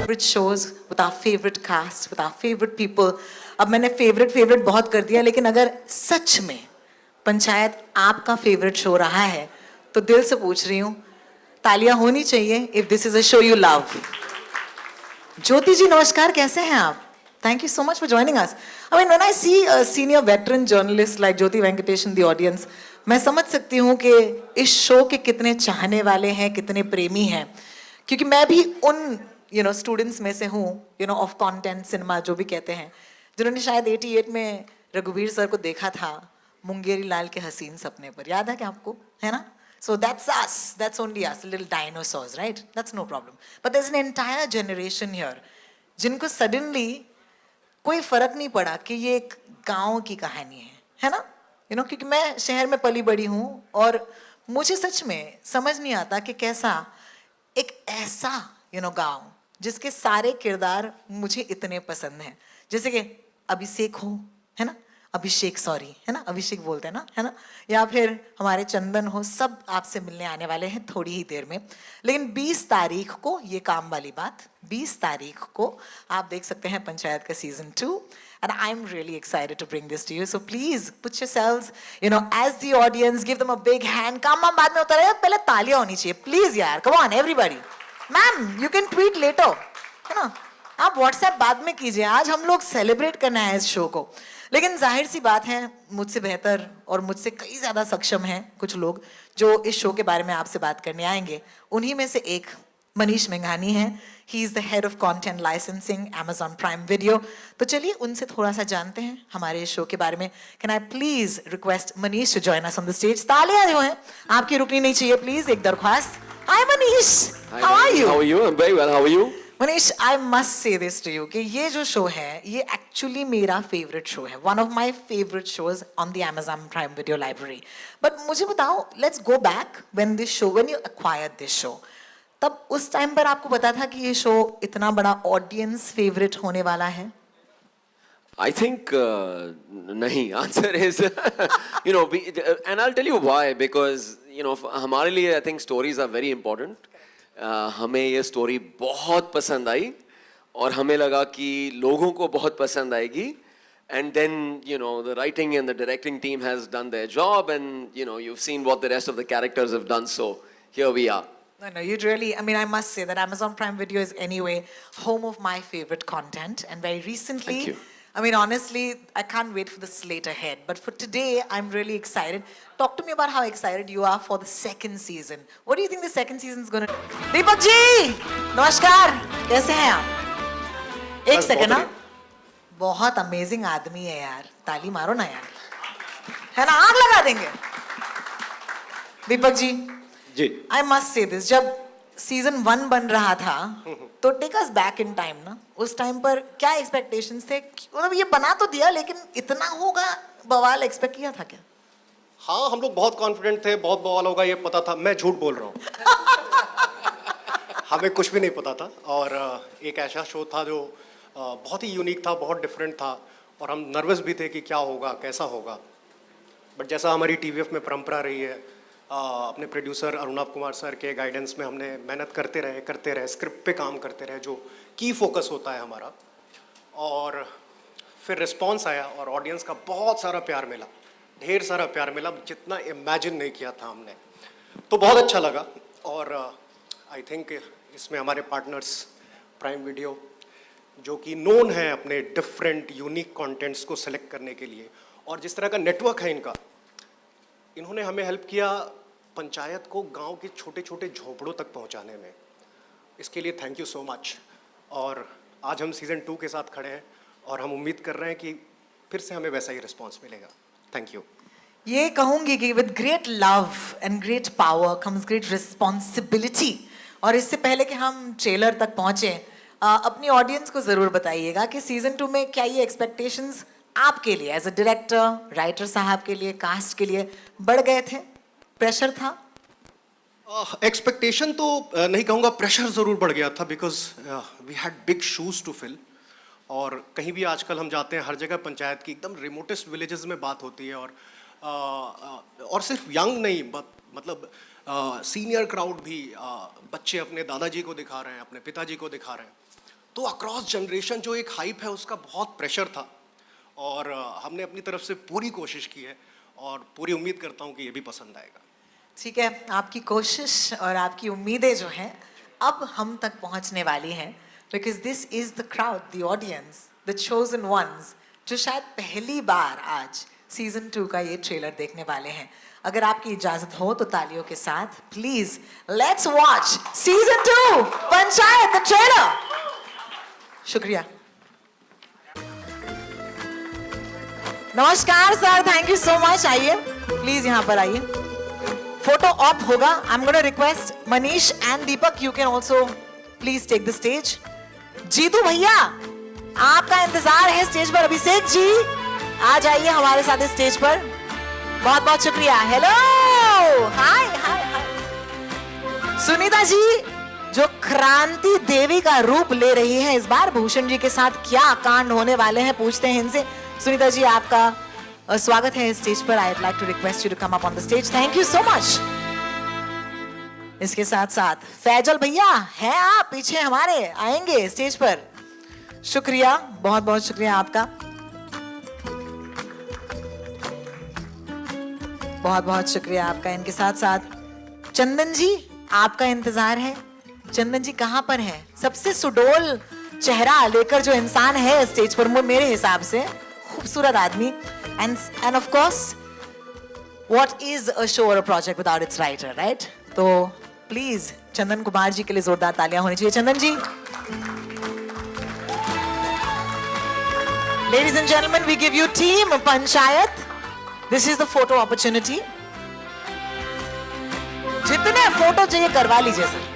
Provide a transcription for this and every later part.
favorite shows, with our favorite cast, with our favorite people. अब मैंने favorite बहुत कर दिया, लेकिन अगर सच में पंचायत आपका favorite show रहा है, तो दिल से पूछ रही हूँ, तालियां होनी चाहिए if this is a show you love. ज्योति जी नमस्कार, कैसे हैं आप? Thank you so much for joining us. I mean, when I see a senior veteran journalist like Jyoti Venkatesh in the audience, मैं समझ सकती हूँ कि इस शो के कितने चाहने वाले हैं, कितने प्रेमी हैं, क्योंकि मैं भी उन स्टूडेंट्स में से हूँ, ऑफ कंटेंट सिनेमा जो भी कहते हैं, जिन्होंने शायद 88 में रघुवीर सर को देखा था मुंगेरी लाल के हसीन सपने पर. याद है क्या आपको? है ना? So that's us. That's only us, little dinosaurs, right? That's no problem. But there's an entire generation here, जिनको suddenly कोई फर्क नहीं पड़ा कि ये एक गांव की कहानी है ना? क्योंकि मैं शहर में पली बड़ी हूँ और मुझे सच में समझ नहीं आता कि कैसा एक ऐसा गांव जिसके सारे किरदार मुझे इतने पसंद हैं, जैसे कि अभिषेक हो, है ना? अभिषेक सॉरी, है ना? अभिषेक बोलते हैं ना, है ना? या फिर हमारे चंदन हो, सब आपसे मिलने आने वाले हैं थोड़ी ही देर में. लेकिन 20 तारीख को, ये काम वाली बात, 20 तारीख को आप देख सकते हैं पंचायत का season 2. And I'm really excited to bring this to you. So please put yourselves, as the audience, give them a big hand. काम बाद में होता रहेगा, पहले तालियां होनी चाहिए. Please यार, come on everybody. Ma'am, you can tweet later, है ना? आप WhatsApp बाद में कीजिए. आज हम लोग सेलिब्रेट करना है इस शो को. लेकिन जाहिर सी बात है, मुझसे बेहतर और मुझसे कई ज़्यादा सक्षम हैं कुछ लोग जो इस शो के बारे में आपसे बात करने आएंगे. उन्हीं में से एक मनीष मेघानी हैं. He is the head of content licensing Amazon Prime Video. तो चलिए उनसे थोड़ा सा जानते हैं हमारे इस शो के बारे में. Can I please request Manish to join us on the stage? तालियां जो हैं आपकी रुकनी नहीं चाहिए प्लीज, एक दरख्वास्त. Hi Manish, how are you? How are you? I'm very well. How are you? Manish, I must say this to you कि ये जो शो है ये एक्चुअली मेरा फेवरेट शो है, one of my favourite shows on the Amazon Prime Video library. But मुझे बताओ, let's go back when you acquired this show. तब उस टाइम पर आपको पता था कि ये शो इतना बड़ा ऑडियंस फेवरेट होने वाला है? I think nahi. Answer is and I'll tell you why, because हमारे लिए I think stories are very important. हमें ये story बहुत पसंद आई और हमें लगा कि लोगों को बहुत पसंद आएगी. And then the writing and the directing team has done their job, and you've seen what the rest of the characters have done. So here we are. No, you'd really, I must say that Amazon Prime Video is anyway home of my favorite content. And very recently, Thank you. Honestly, I can't wait for the slate ahead. But for today, I'm really excited. Talk to me about how excited you are for the second season. What do you think the second season is going to do? Deepak ji! Namaskar! कैसे हैं आप? एक second ना. बहुत amazing आदमी है यार. ताली मारो ना यार. है ना? आग लगा देंगे. दीपक जी. जी. I must say this, जब सीजन 1 बन रहा था तो take us back in time ना. उस टाइम पर क्या एक्सपेक्टेशंस थे? मतलब ये बना तो दिया, लेकिन इतना होगा बवाल एक्सपेक्ट किया था क्या? हाँ, हम लोग बहुत कॉन्फिडेंट थे, बहुत बवाल होगा ये पता था. मैं झूठ बोल रहा हूँ. हमें कुछ भी नहीं पता था. और एक ऐसा शो था जो बहुत ही यूनिक था, बहुत डिफरेंट था, और हम नर्वस भी थे कि क्या होगा, कैसा होगा. बट जैसा हमारी TVF में परंपरा रही है, अपने प्रोड्यूसर अरुणाभ कुमार सर के गाइडेंस में हमने मेहनत करते रहे, स्क्रिप्ट पे काम करते रहे, जो की फोकस होता है हमारा. और फिर रिस्पांस आया और ऑडियंस का बहुत सारा प्यार मिला, ढेर सारा प्यार मिला, जितना इमेजिन नहीं किया था हमने. तो बहुत अच्छा लगा. और आई थिंक इसमें हमारे पार्टनर्स प्राइम वीडियो, जो कि नोन है अपने डिफरेंट यूनिक कंटेंट्स को सेलेक्ट करने के लिए, और जिस तरह का नेटवर्क है इनका, इन्होंने हमें हेल्प किया पंचायत को गांव के छोटे छोटे झोपड़ों तक पहुंचाने में. इसके लिए थैंक यू सो मच. और आज हम सीज़न 2 के साथ खड़े हैं और हम उम्मीद कर रहे हैं कि फिर से हमें वैसा ही रिस्पांस मिलेगा. Thank you. ये कहूँगी कि with great love and great power comes great responsibility. और इससे पहले कि हम ट्रेलर तक पहुँचे, अपनी ऑडियंस को ज़रूर बताइएगा कि सीज़न 2 में क्या ये एक्सपेक्टेशंस आपके लिए एज अ डायरेक्टर, राइटर साहब के लिए, कास्ट के लिए बढ़ गए थे? प्रेशर था? एक्सपेक्टेशन तो नहीं कहूँगा, प्रेशर ज़रूर बढ़ गया था, because we had big shoes to fill. और कहीं भी आजकल हम जाते हैं, हर जगह पंचायत की एकदम रिमोटेस्ट विलेजेस में बात होती है. और सिर्फ यंग नहीं, मतलब सीनियर क्राउड भी, बच्चे अपने दादाजी को दिखा रहे हैं, अपने पिताजी को दिखा रहे हैं. तो अक्रॉस जनरेशन जो एक हाइप है उसका बहुत प्रेशर था और हमने अपनी तरफ से पूरी कोशिश की है और पूरी उम्मीद करता हूँ कि ये भी पसंद आएगा। ठीक है, आपकी कोशिश और आपकी उम्मीदें जो हैं अब हम तक पहुंचने वाली हैं, because this is the crowd, the audience, the chosen ones, जो शायद पहली बार आज सीजन 2 का ये ट्रेलर देखने वाले हैं। अगर आपकी इजाजत हो तो तालियों के साथ please let's watch season 2 Panchayat the trailer. शुक्रिया। नमस्कार sir, thank you so much. आइए प्लीज यहाँ पर आइए, फोटो ऑप होगा। I am gonna request Manish and Deepak, you can also please take the stage. Jitu भैया आपका इंतजार है स्टेज पर। अभिषेक जी आ जाइए हमारे साथ इस स्टेज पर। बहुत बहुत शुक्रिया। हेलो, हाय हाय हाय। सुनीता जी जो क्रांति देवी का रूप ले रही है इस बार, भूषण जी के साथ क्या कांड होने वाले हैं पूछते हैं इनसे। सुनीता जी आपका स्वागत है स्टेज पर। I would like to request you to come up on the stage. Thank you so much. इसके साथ साथ फैजल भैया हैं आप पीछे हमारे, आएंगे स्टेज पर। शुक्रिया, बहुत बहुत शुक्रिया आपका, बहुत बहुत शुक्रिया आपका। इनके साथ साथ चंदन जी आपका इंतजार है। चंदन जी कहां पर हैं? सबसे सुडोल चेहरा लेकर जो इंसान है स्टेज पर मेरे हिसाब से, खूबसूरत आदमी। And of course what is a show और a project without its writer, right? तो प्लीज चंदन कुमार जी के लिए जोरदार तालियां होनी चाहिए। Chandan ji. Ladies and gentlemen, we give you team Panchayat. This is the photo opportunity. जितने फोटो चाहिए करवा लीजिए सर।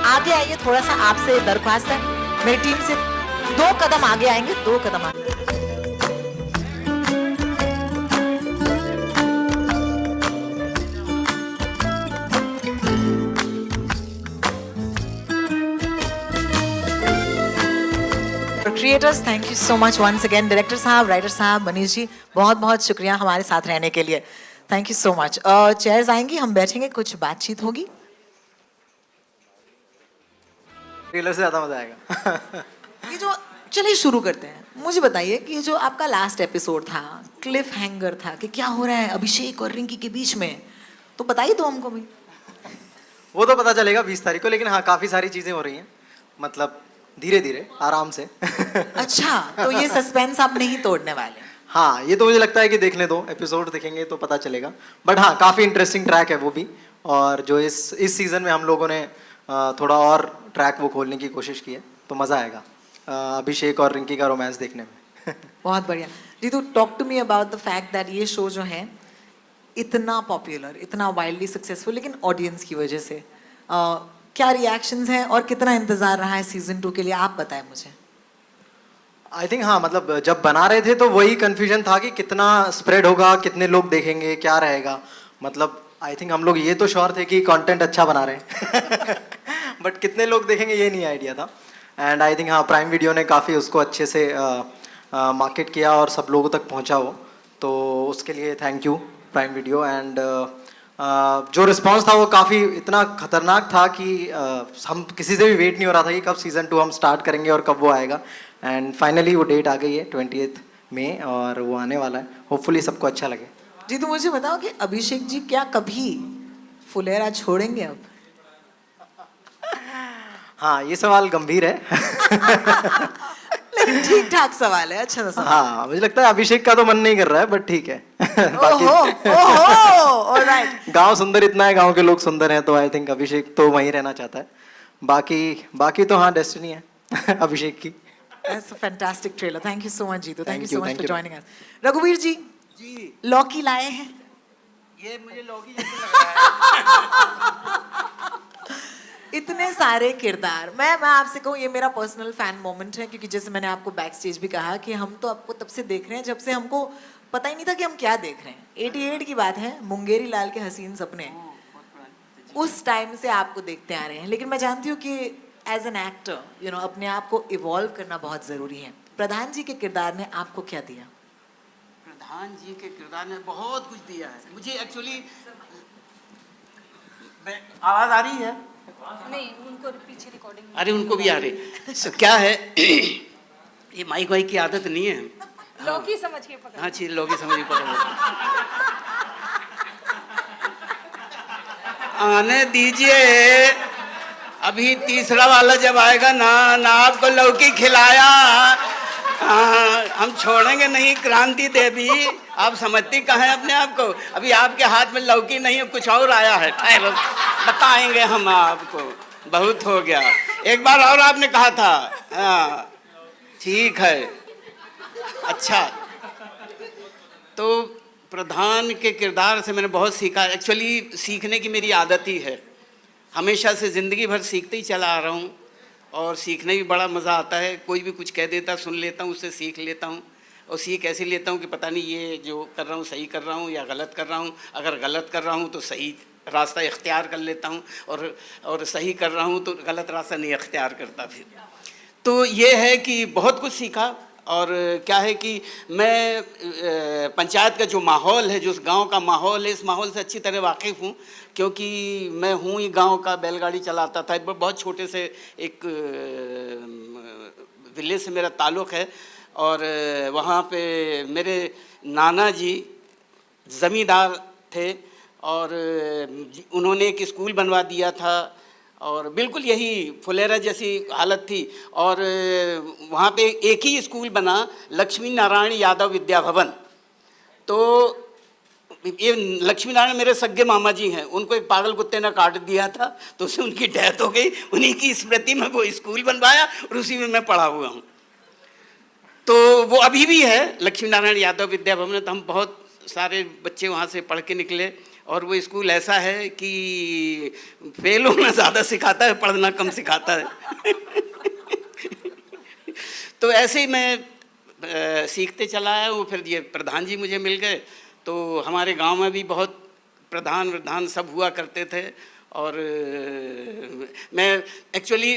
आगे आइए, थोड़ा सा आपसे दरख्वास्त है, मेरी टीम से 2 कदम आगे आएंगे, 2 कदम आगे। Creators, thank you so much once again. Director साहब, राइटर साहब, मनीष जी, बहुत बहुत शुक्रिया हमारे साथ रहने के लिए। Thank you so much. Chairs आएंगी, हम बैठेंगे, कुछ बातचीत होगी। ट्रेलर से ज्यादा मजा आएगा। ये जो, चलिए शुरू करते हैं। मुझे बताइए कि ये जो आपका लास्ट एपिसोड था, क्लिफ हैंगर था कि क्या हो रहा है अभिषेक और रिंकी के बीच में, तो बताइए तो हमको भी। वो तो पता चलेगा 20 तारीख को, लेकिन हाँ काफी सारी चीजें हो रही हैं, मतलब धीरे धीरे आराम से। अच्छा, तो ये सस्पेंस आप नहीं तोड़ने वाले? हाँ, ये तो मुझे लगता है कि देखने दो, एपिसोड देखेंगे तो पता चलेगा। बट हाँ, काफी इंटरेस्टिंग ट्रैक है वो भी, और जो इस सीजन में हम लोगों ने थोड़ा और ट्रैक वो खोलने की कोशिश की है, तो मजा आएगा अभिषेक और रिंकी का रोमांस देखने में। बहुत बढ़िया जी। तो talk to me about the fact that ये शो जो है इतना पॉपुलर, इतना वाइल्डली सक्सेसफुल, लेकिन ऑडियंस की वजह से क्या रिएक्शंस हैं और कितना इंतजार रहा है सीजन 2 के लिए, आप बताएं मुझे। आई थिंक हाँ, मतलब जब बना रहे थे तो वही कंफ्यूजन था कि कितना स्प्रेड होगा, कितने लोग देखेंगे, क्या रहेगा। मतलब आई थिंक हम लोग ये तो श्योर थे कि कंटेंट अच्छा बना रहे हैं बट कितने लोग देखेंगे ये नहीं आइडिया था। एंड आई थिंक हाँ, प्राइम वीडियो ने काफ़ी उसको अच्छे से मार्केट किया और सब लोगों तक पहुंचा वो, तो उसके लिए thank you prime video. And जो रिस्पांस था वो काफ़ी इतना खतरनाक था कि हम किसी से भी वेट नहीं हो रहा था कि कब सीज़न 2 हम स्टार्ट करेंगे और कब वो आएगा। एंड फाइनली वो डेट आ गई है 28 मई, और वो आने वाला है। होपफुली सबको अच्छा लगे। जी, तो मुझे बताओ कि अभिषेक जी क्या कभी फुलेरा छोड़ेंगे अब? हाँ, ये सवाल गंभीर है लेकिन ठीक ठाक सवाल है, अच्छा सा सवाल। हाँ, मुझे लगता है अभिषेक का तो मन नहीं कर रहा है, बट ठीक है ओहो, ओहो, ऑलराइट। गांव सुंदर इतना है, गांव के लोग सुंदर हैं, तो आई थिंक अभिषेक तो वहीं रहना चाहता है। बाकी तो हाँ, डेस्टिनी है अभिषेक की। That's a fantastic trailer. Thank you so much, Jeetu. Thank you so much thank for you. joining us. रघुवीर जी, लौकी लाए हैं? ये मुझे लौकी जैसे लग रहा है। इतने सारे किरदार, मैं आपसे कहूँ ये मेरा पर्सनल फैन मोमेंट है, क्योंकि जैसे मैंने आपको बैक स्टेज भी कहा कि हम तो आपको तब से देख रहे हैं जब से हमको पता ही नहीं था कि हम क्या देख रहे हैं। 88 की बात है, मुंगेरी लाल के हसीन सपने, उस टाइम से आपको देखते आ रहे हैं। लेकिन मैं जानती हूँ कि as an actor you know अपने आप को इवॉल्व करना बहुत ज़रूरी है। प्रधान जी के किरदार ने आपको क्या दिया? प्रधान जी के किरदार ने बहुत कुछ दिया है मुझे। एक्चुअली आवाज़ आ रही है? नहीं, उनको पीछे रिकॉर्डिंग अरे उनको भी आ रही। तो क्या है ये माइक वाइक की आदत नहीं है। लौकी समझ के पकड़। हाँ चीज लोग ही समझ पकड़। आने दीजिए, अभी तीसरा वाला जब आएगा ना ना आपको लौकी खिलाया, हम छोड़ेंगे नहीं क्रांति देवी। आप समझती कहाँ है अपने आप को? अभी आपके हाथ में लौकी नहीं है, कुछ और आया है, ठहरो बताएंगे हम आपको। बहुत हो गया, एक बार और आपने कहा था। हाँ ठीक है, अच्छा। तो प्रधान के किरदार से मैंने बहुत सीखा। एक्चुअली सीखने की मेरी आदत ही है, हमेशा से ज़िंदगी भर सीखते ही चला आ रहा हूँ और सीखने भी बड़ा मज़ा आता है। कोई भी कुछ कह देता सुन लेता हूँ, उससे सीख लेता हूँ और सीख ऐसे लेता हूँ कि पता नहीं ये जो कर रहा हूँ सही कर रहा हूँ या गलत कर रहा हूँ। अगर गलत कर रहा हूँ तो सही रास्ता इख्तियार कर लेता हूँ और सही कर रहा हूँ तो गलत रास्ता नहीं इख्तियार करता फिर। तो ये है कि बहुत कुछ सीखा। और क्या है कि मैं पंचायत का जो माहौल है, जो उस गांव का माहौल है, इस माहौल से अच्छी तरह वाकिफ़ हूँ क्योंकि मैं हूँ ही गांव का। बैलगाड़ी चलाता था, बहुत छोटे से एक विलेज से मेरा ताल्लुक़ है और वहाँ पे मेरे नाना जी ज़मींदार थे और उन्होंने एक स्कूल बनवा दिया था और बिल्कुल यही फुलेरा जैसी हालत थी। और वहाँ पे एक ही स्कूल बना, लक्ष्मी नारायण यादव विद्या भवन। तो ये लक्ष्मी नारायण मेरे सगे मामा जी हैं, उनको एक पागल कुत्ते ने काट दिया था तो उससे उनकी डेथ हो गई। उन्हीं की स्मृति में वो स्कूल बनवाया और उसी में मैं पढ़ा हुआ हूँ। तो वो अभी भी है लक्ष्मी नारायण यादव विद्या भवन। तो हम बहुत सारे बच्चे वहाँ से पढ़ के निकले और वो स्कूल ऐसा है कि फेल होना ज़्यादा सिखाता है, पढ़ना कम सिखाता है। तो ऐसे ही मैं सीखते चला आया हूँ। फिर ये प्रधान जी मुझे मिल गए तो हमारे गांव में भी बहुत प्रधान सब हुआ करते थे। और मैं एक्चुअली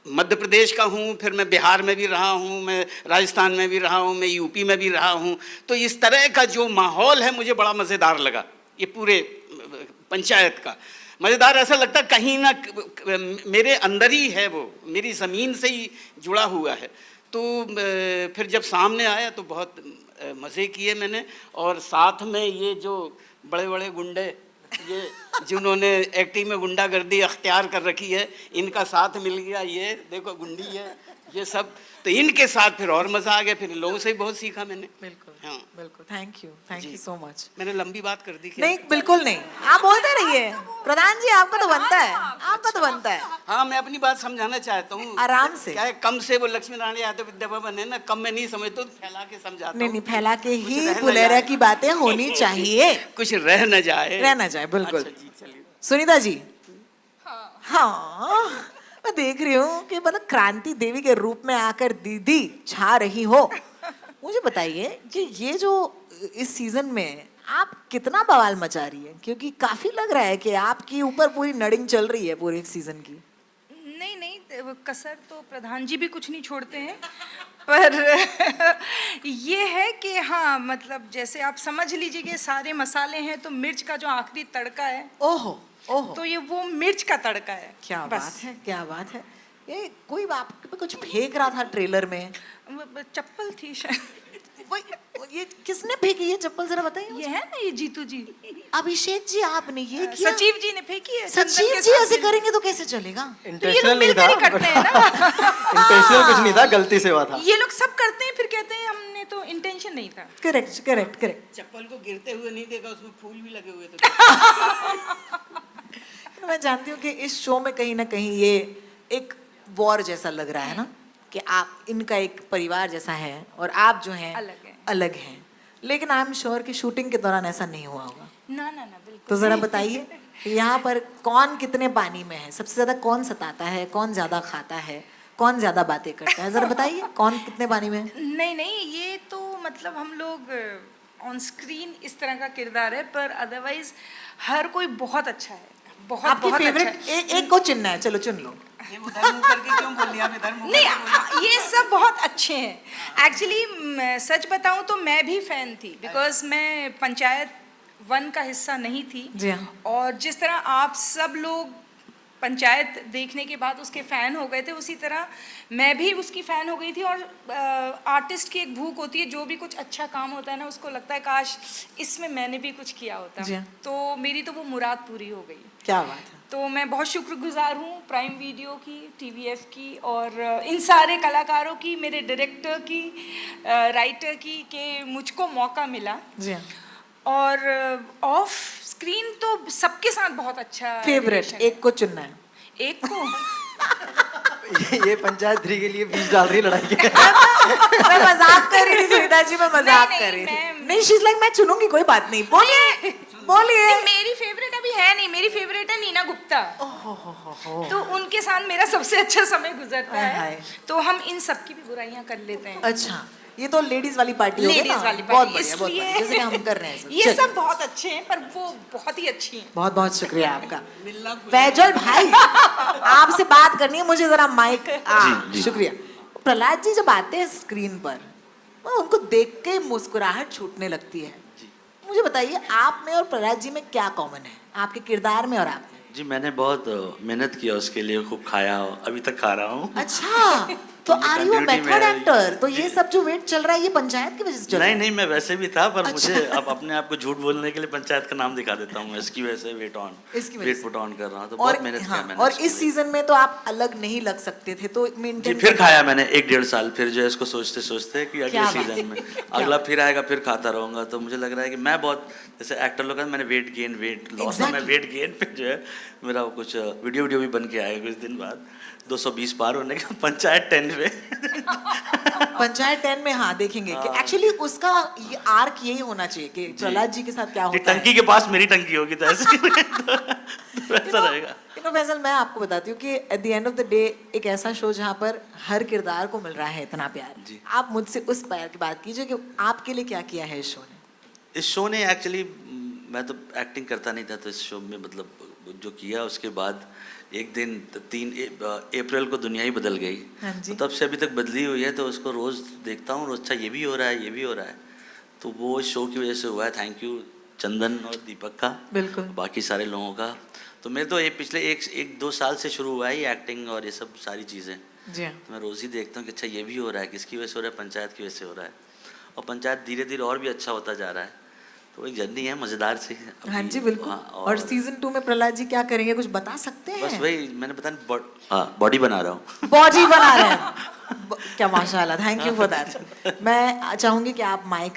मध्य प्रदेश का हूँ, फिर मैं बिहार में भी रहा हूँ, मैं राजस्थान में भी रहा हूँ, मैं यूपी में भी रहा हूँ। तो इस तरह का जो माहौल है मुझे बड़ा मज़ेदार लगा, ये पूरे पंचायत का मज़ेदार। ऐसा लगता कहीं ना मेरे अंदर ही है, वो मेरी ज़मीन से ही जुड़ा हुआ है। तो फिर जब सामने आया तो बहुत मज़े किए मैंने। और साथ में ये जो बड़े बड़े गुंडे, ये जिन्होंने एक्टिंग में गुंडागर्दी अख्तियार कर रखी है, इनका साथ मिल गया। ये देखो गुंडी है, ये सब, तो इनके साथ फिर और मज़ा आ गया। फिर लोगों से ही बहुत सीखा मैंने। बिल्कुल, हाँ बिल्कुल। Thank you so much. मैंने लंबी बात कर दी क्या? नहीं, बिल्कुल नहीं, आप बोलते रहिए। प्रधान जी आपका तो बनता है, आपका तो बनता है। हाँ मैं अपनी बात समझाना चाहता हूँ आराम से। क्या है, कम से वो लक्ष्मी नारायण यादव विद्या भवन है ना, कम में नहीं समझ तो फैला के समझाता नहीं हूँ। नहीं, फैला के ही रह न फुलेरा जाए। की बातें होनी चाहिए, कुछ रह न जाए, रह ना जाए। बिल्कुल। अच्छा जी, चलिए। सुनीता जी, हाँ मैं देख रही हूँ कि मतलब क्रांति देवी के रूप में आकर दीदी छा रही हो। मुझे बताइए कि ये जो इस सीजन में आप कितना बवाल मचा रही है, क्योंकि काफी लग रहा है कि आपके ऊपर पूरी नडिंग चल रही है पूरे सीजन की। नहीं, वो कसर तो प्रधान जी भी कुछ नहीं छोड़ते हैं। पर ये है कि हाँ, मतलब जैसे आप समझ लीजिए कि सारे मसाले हैं तो मिर्च का जो आखिरी तड़का है, ओहो ओहो, तो ये वो मिर्च का तड़का है। क्या बस। बात है, क्या बात है। ये कोई आप पे कुछ फेंक रहा था ट्रेलर में, चप्पल थी शायद। ये किसने फेंकी ये चप्पल, जरा बताइए। ये है ना, ये जीतू जी, अभिषेक जी आपने ये किया? सचिव जी ने फेंकी है। चंदन सचिव के जी साथ ऐसे में। करेंगे तो कैसे चलेगा? तो ये इंटेंशनल लोग नहीं मिलकर ही था, करते हैं ना। इंटेंशनल कुछ नहीं था, गलती से हुआ था। ये लोग सब करते हैं फिर कहते हैं हमने तो इंटेंशन नहीं था। Correct correct correct. चप्पल को गिरते हुए नहीं देखा, उसमें फूल भी लगे हुए थे। मैं जानती हूँ कि इस शो में कहीं ना कहीं ये एक वॉर जैसा लग रहा है ना, कि आप इनका एक परिवार जैसा है और आप जो हैं अलग हैं। लेकिन आई एम श्योर कि शूटिंग के दौरान ऐसा नहीं हुआ होगा। ना बिल्कुल। तो जरा बताइए कि यहाँ पर कौन कितने पानी में है, सबसे ज्यादा कौन सताता है, कौन ज्यादा खाता है, कौन ज्यादा बातें करता है, जरा बताइए कौन कितने पानी में है? नहीं, ये तो मतलब हम लोग ऑन स्क्रीन इस तरह का किरदार है, पर अदरवाइज हर कोई बहुत अच्छा है, आपकी बहुत फेवरेट अच्छा है। एक को चुनना है, चलो चुन लो। ये उधर मुंह करके क्यों बोल दिया? आप इधर मुंह नहीं, करके बोलिए। ये सब बहुत अच्छे हैं। एक्चुअली सच बताऊं तो मैं भी फैन थी, बिकॉज मैं पंचायत वन का हिस्सा नहीं थी। जी हाँ। और जिस तरह आप सब लोग पंचायत देखने के बाद उसके फ़ैन हो गए थे, उसी तरह मैं भी उसकी फ़ैन हो गई थी। और आर्टिस्ट की एक भूख होती है, जो भी कुछ अच्छा काम होता है ना, उसको लगता है काश इसमें मैंने भी कुछ किया होता। जी हाँ। तो मेरी तो वो मुराद पूरी हो गई। क्या बात है। तो मैं बहुत शुक्रगुजार हूँ प्राइम वीडियो की, टीवीएफ की, और इन सारे कलाकारों की, मेरे डायरेक्टर की, राइटर की, कि मुझको मौका मिला। जी हाँ। और ऑफ स्क्रीन तो सबके साथ बहुत अच्छा फेवरेट relation है। एक को चुनना है। एक को ये पंचायत 3 के लिए बीच डाल रही है लड़ाई के। मैं मजाक कर रही थी सुनीता जी, मैं मजाक नहीं, कर रही थी। मैं- नहीं, शीज लाइक मैं चुनूंगी, कोई बात नहीं, बोलिए बोलिए। नहीं, मेरी फेवरेट अभी है नहीं, मेरी फेवरेट है नीना गुप्ता। तो उनके साथ मेरा सबसे अच्छा समय गुजरता हाय, है। हाय। तो हम इन सब की भी बुराइयां कर लेते हैं। अच्छा, ये तो लेडीज वाली पार्टी हो गई ना। लेडीज वाली बहुत पार्टी, बढ़िया, बहुत बढ़िया, जैसे कि हम कर रहे हैं इसमें। ये चलिए। सब बहुत अच्छे हैं, पर वो बहुत ही अच्छी हैं। बहुत बहुत शुक्रिया आपका। फैजल भाई, आपसे बात करनी है मुझे, जरा माइक। जी। शुक्रिया। प्रहलाद जी जब आते हैं स्क्रीन पर, वो उनको देख के मुस्कुराहट छूटने लगती है। मुझे बताइए, आप में और प्रहलाद जी में क्या कॉमन है, आपके किरदार में और आप में? जी मैंने बहुत मेहनत किया उसके लिए, खूब खाया, अभी तक खा रहा हूँ। अच्छा, तो ये आर यू continuity मेथड में है। एक्टर? तो ये सब जो वेट चल रहा है, ये पंचायत की वजह से चल रहा नहीं है? नहीं, मैं वैसे भी था, पर अच्छा। मुझे अब अपने आप को झूठ बोलने के लिए पंचायत का नाम दिखा देता हूँ, इसकी वजह से वेट इसकी वजह वेट से। पुट ऑन कर रहा हूँ, तो और बहुत मेहनत हाँ, किया मैंने और इसके इस लिए। सीजन में तो आप अलग नहीं लग सकते थे, तो जी मेंटेन फिर खाया मैंने 1-1.5 साल, फिर जो है इसको सोचते सोचते कि अगले क्या बात सीजन में अगला फिर आएगा, फिर खाता रहूंगा। तो मुझे लग रहा है कि मैं बहुत, जैसे एक्टर लोग हैं, मैंने वेट गेन वेट लॉस, मैं Exactly. वेट गेन पे जो है मेरा वो कुछ वीडियो भी बन के आएगा कुछ दिन बाद, 220 पार होने का पंचायत 10 पे। पंचायत 10 में हाँ देखेंगे कि एक्चुअली उसका ये आर्क यही होना चाहिए कि प्रहलाद जी के साथ क्या जी, होता है। टंकी के पास मेरी टंकी होगी तो ऐसे तो ऐसा रहेगा। फैजल, मैं आपको बताती हूँ कि at the end of the day एक ऐसा शो जहाँ पर हर किरदार को मिल रहा है इतना प्यार। जी। आप मुझसे उस प्यार की बात कीजिए कि आपके लिए क्या किया है इस शो ने। इस शो ने एक्चुअली, मैं तो एक्टिंग करता नहीं था, तो इस शो में मतलब जो किया उसके बाद एक दिन 3 अप्रैल को दुनिया ही बदल गई। हाँ जी। तो तब से अभी तक बदली हुई है, तो उसको रोज़ देखता हूँ, अच्छा ये भी हो रहा है, ये भी हो रहा है। तो वो इस शो की वजह से हुआ है। थैंक यू चंदन और दीपक का, बिल्कुल। बाकी सारे लोगों का। तो मेरे तो ये पिछले 1-2 साल से शुरू हुआ है ये एक्टिंग और ये सब सारी चीज़ें। जी हाँ। तो मैं रोज़ ही देखता हूँ कि अच्छा ये भी हो रहा है, किसकी वजह से हो रहा है, पंचायत की वजह से हो रहा है। और पंचायत धीरे धीरे और भी अच्छा होता जा रहा है, तो एक जर्नी है मज़ेदार सी। हाँ अभी- जी बिल्कुल। हाँ, और सीजन 2 में प्रहलाद जी क्या करेंगे, कुछ बता सकते बस हैं? वही मैंने बताया, बॉडी बना रहा हूँ। बॉडी बना रहे हैं। क्या माशाल्लाह, थैंक यू फॉर दैट। मैं चाहूंगी कि आप माइक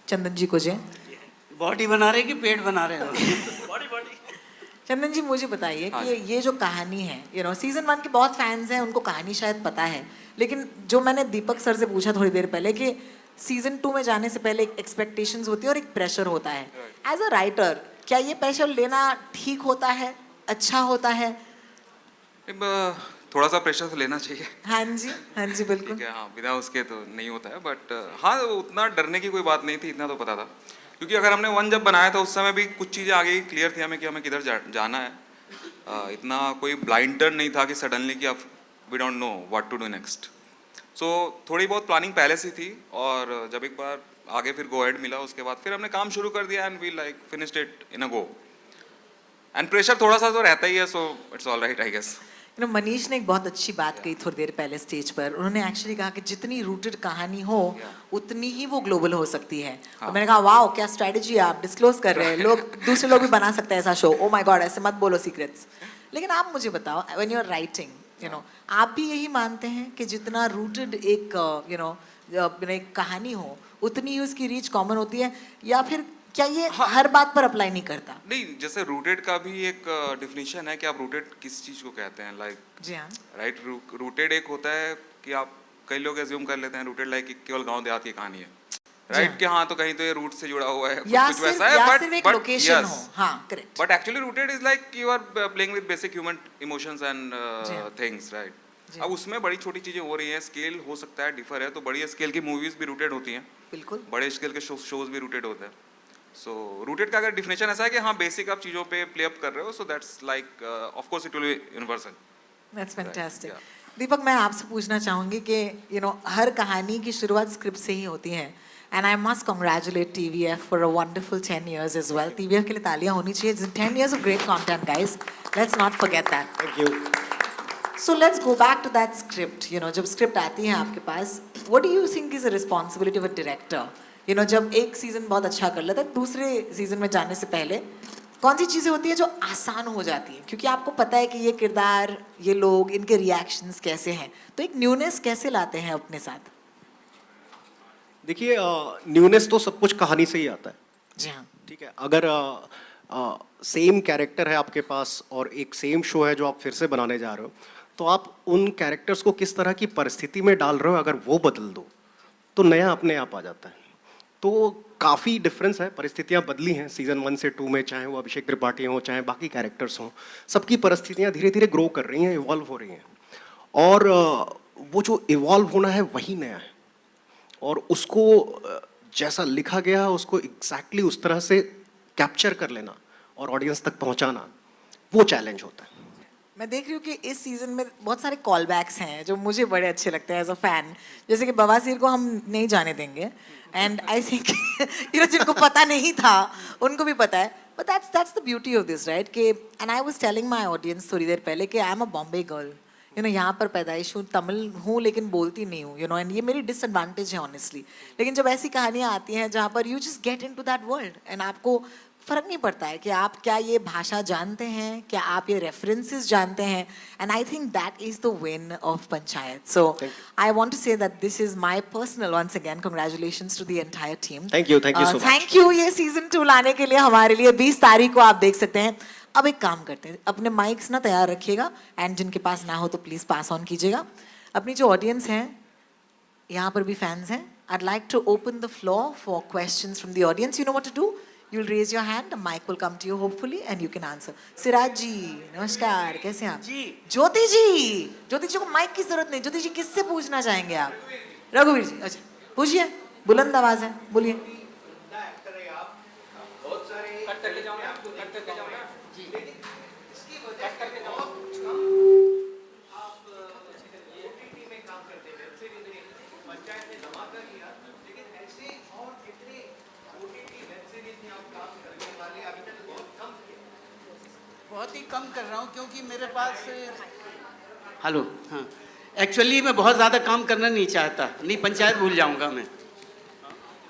चंदन जी को दें। बॉडी बना रहे कि पेट बना रहे हो? चंदन जी मुझे बताइए कि ये जो कहानी है, सीजन 1 के बहुत फैंस हैं, उनको कहानी शायद पता है, लेकिन जो मैंने दीपक सर से पूछा थोड़ी देर पहले कि सीजन 2 में जाने से पहले एक एक्सपेक्टेशंस होती है और एक प्रेशर होता है। एज अ राइटर, क्या ये प्रेशर लेना ठीक होता है, अच्छा होता है? थोड़ा सा प्रेशर तो लेना चाहिए। हाँ जी बिल्कुल। ठीक है, हाँ, बिना उसके तो नहीं होता है। बट हाँ, उतना डरने की कोई बात नहीं थी, इतना तो पता था, क्योंकि अगर हमने 1 जब बनाया था उस समय भी कुछ चीज़ें आगे ही क्लियर थी हमें कि हमें किधर जाना है। इतना कोई ब्लाइंड टर्न नहीं था कि सडनली कि अब we don't know what to do next. So थोड़ी बहुत प्लानिंग पहले से थी, और जब एक बार आगे फिर गो हेड मिला, उसके बाद फिर हमने काम शुरू कर दिया and we like finished it in a go. And pressure थोड़ा सा तो रहता ही है, so it's all right I guess. Manish ने एक बहुत अच्छी बात कही थोड़ी देर पहले स्टेज पर। उन्होंने एक्चुअली कहा कि जितनी रूटेड कहानी हो उतनी ही वो ग्लोबल हो सकती है। और मैंने कहा वाओ, क्या स्ट्रेटजी आप डिस्क्लोज कर रहे हैं, लोग दूसरे लोग भी बना सकते हैं ऐसा शो। ओ माय गॉड, ऐसे मत बोलो सीक्रेट्स। लेकिन आप मुझे बताओ, व्हेन यू आर राइटिंग, आप भी यही मानते हैं कि जितना रूटेड एक एक कहानी हो उतनी ही उसकी रीच कॉमन होती है, या फिर क्या ये हर बात पर अप्लाई नहीं करता? नहीं, जैसे रूटेड का भी एक डिफिनीशन है कि आप रूटेड किस चीज़ को कहते हैं। लाइक जी हाँ। राइट, रूटेड एक होता है कि आप, कई लोग एज्यूम कर लेते हैं रूटेड लाइक केवल गांव देहात की कहानी है, राइट, कि हाँ तो कहीं तो ये रूट से जुड़ा हुआ है, या कुछ सिर्फ वैसा है। या बट सिर्फ एक लोकेशन हो। हाँ correct. But actually rooted is like you are playing with basic human emotions and things, right. अब उसमें बड़ी छोटी चीजें हो रही हैं, स्केल हो सकता है डिफर है, तो बड़ी स्केल की मूवीज भी रूटेड होती हैं, बिल्कुल। बड़े स्केल के शोज भी रूटेड होते हैं। सो रूटेड का अगर डिफिनेशन ऐसा है कि हाँ बेसिक आप चीज़ों पे प्ले अप कर रहे हो, so that's like of course it will be universal. That's fantastic. yeah. दीपक, मैं आपसे पूछना चाहूँगी कि हर कहानी की शुरुआत स्क्रिप्ट से ही होती है। And I must congratulate TVF for a wonderful 10 years as well. TVF के लिए तालियां होनी चाहिए. 10 years of great content, guys. Let's not forget that. Thank you. So let's go back to that script. You know, जब script आती है आपके पास, what do you think is the responsibility of a director? You know, जब एक season बहुत अच्छा कर लेता है, दूसरे season में जाने से पहले कौन सी चीज़ें होती हैं जो आसान हो जाती हैं? क्योंकि आपको पता है कि ये किरदार, ये लोग, इनके reactions कैसे हैं, तो एक newness कैसे लाते हैं अपने साथ? देखिए न्यूनेस तो सब कुछ कहानी से ही आता है. जी हाँ. ठीक है. अगर सेम कैरेक्टर है आपके पास और एक सेम शो है जो आप फिर से बनाने जा रहे हो, तो आप उन कैरेक्टर्स को किस तरह की परिस्थिति में डाल रहे हो, अगर वो बदल दो तो नया अपने आप आ जाता है. तो काफ़ी डिफरेंस है. परिस्थितियाँ बदली हैं सीज़न 1 से 2 में, चाहे वो अभिषेक त्रिपाठी हों, चाहे बाकी कैरेक्टर्स हों. सबकी परिस्थितियाँ धीरे धीरे ग्रो कर रही हैं, इवॉल्व हो रही हैं. और वो जो इवॉल्व होना है वही नया है. और उसको जैसा लिखा गया उसको एग्जैक्टली उस तरह से कैप्चर कर लेना और ऑडियंस तक पहुंचाना, वो चैलेंज होता है. मैं देख रही हूँ कि इस सीजन में बहुत सारे कॉल बैक्स हैं जो मुझे बड़े अच्छे लगते हैं एज अ फैन. जैसे कि बवासीर को हम नहीं जाने देंगे, and I think you know जिनको पता नहीं था उनको भी पता है. But that's the beauty of this, right? कि and I was telling my audience थोड़ी देर पहले कि I am a Bombay girl. You know, यहाँ पर पैदाइश हूँ, तमिल हूँ लेकिन बोलती नहीं हूँ, यू नो, एंड ये मेरी डिसएडवांटेज है ऑनेस्टली. लेकिन जब ऐसी कहानियाँ आती हैं जहाँ पर you just get into that world and आपको फ़र्क नहीं पड़ता है कि आप क्या ये भाषा जानते हैं, क्या आप ये रेफरेंसेस जानते हैं. And I think that is the win of Panchayat. So I want to say that this is my personal, once again congratulations to the entire team. Thank you so much. Thank you ये season 2 लाने के लिए हमारे लिए. 20 तारीख को आप देख सकते हैं. अब एक काम करते हैं, अपने माइक्स ना तैयार रखिएगा, एंड जिनके पास ना हो तो प्लीज़ पास ऑन कीजिएगा. अपनी जो ऑडियंस हैं, यहाँ पर भी फैंस हैं. I'd like to open the floor for questions from the audience. You know what to do? You'll raise your hand, a mic will come to you hopefully, and you can answer. Siraj जी, नमस्कार, कैसे हैं आप? जी. ज्योति जी को mic की जरूरत नहीं. ज्योति जी, किससे पूछना चाहेंगे आप? रघुवीर जी, अच्छा पूछिए, बुलंद आवाज है, बोलिए. बहुत ही कम कर रहा हूँ क्योंकि मेरे पास हेलो हाँ एक्चुअली मैं बहुत ज़्यादा काम करना नहीं चाहता. नहीं, पंचायत भूल जाऊँगा मैं.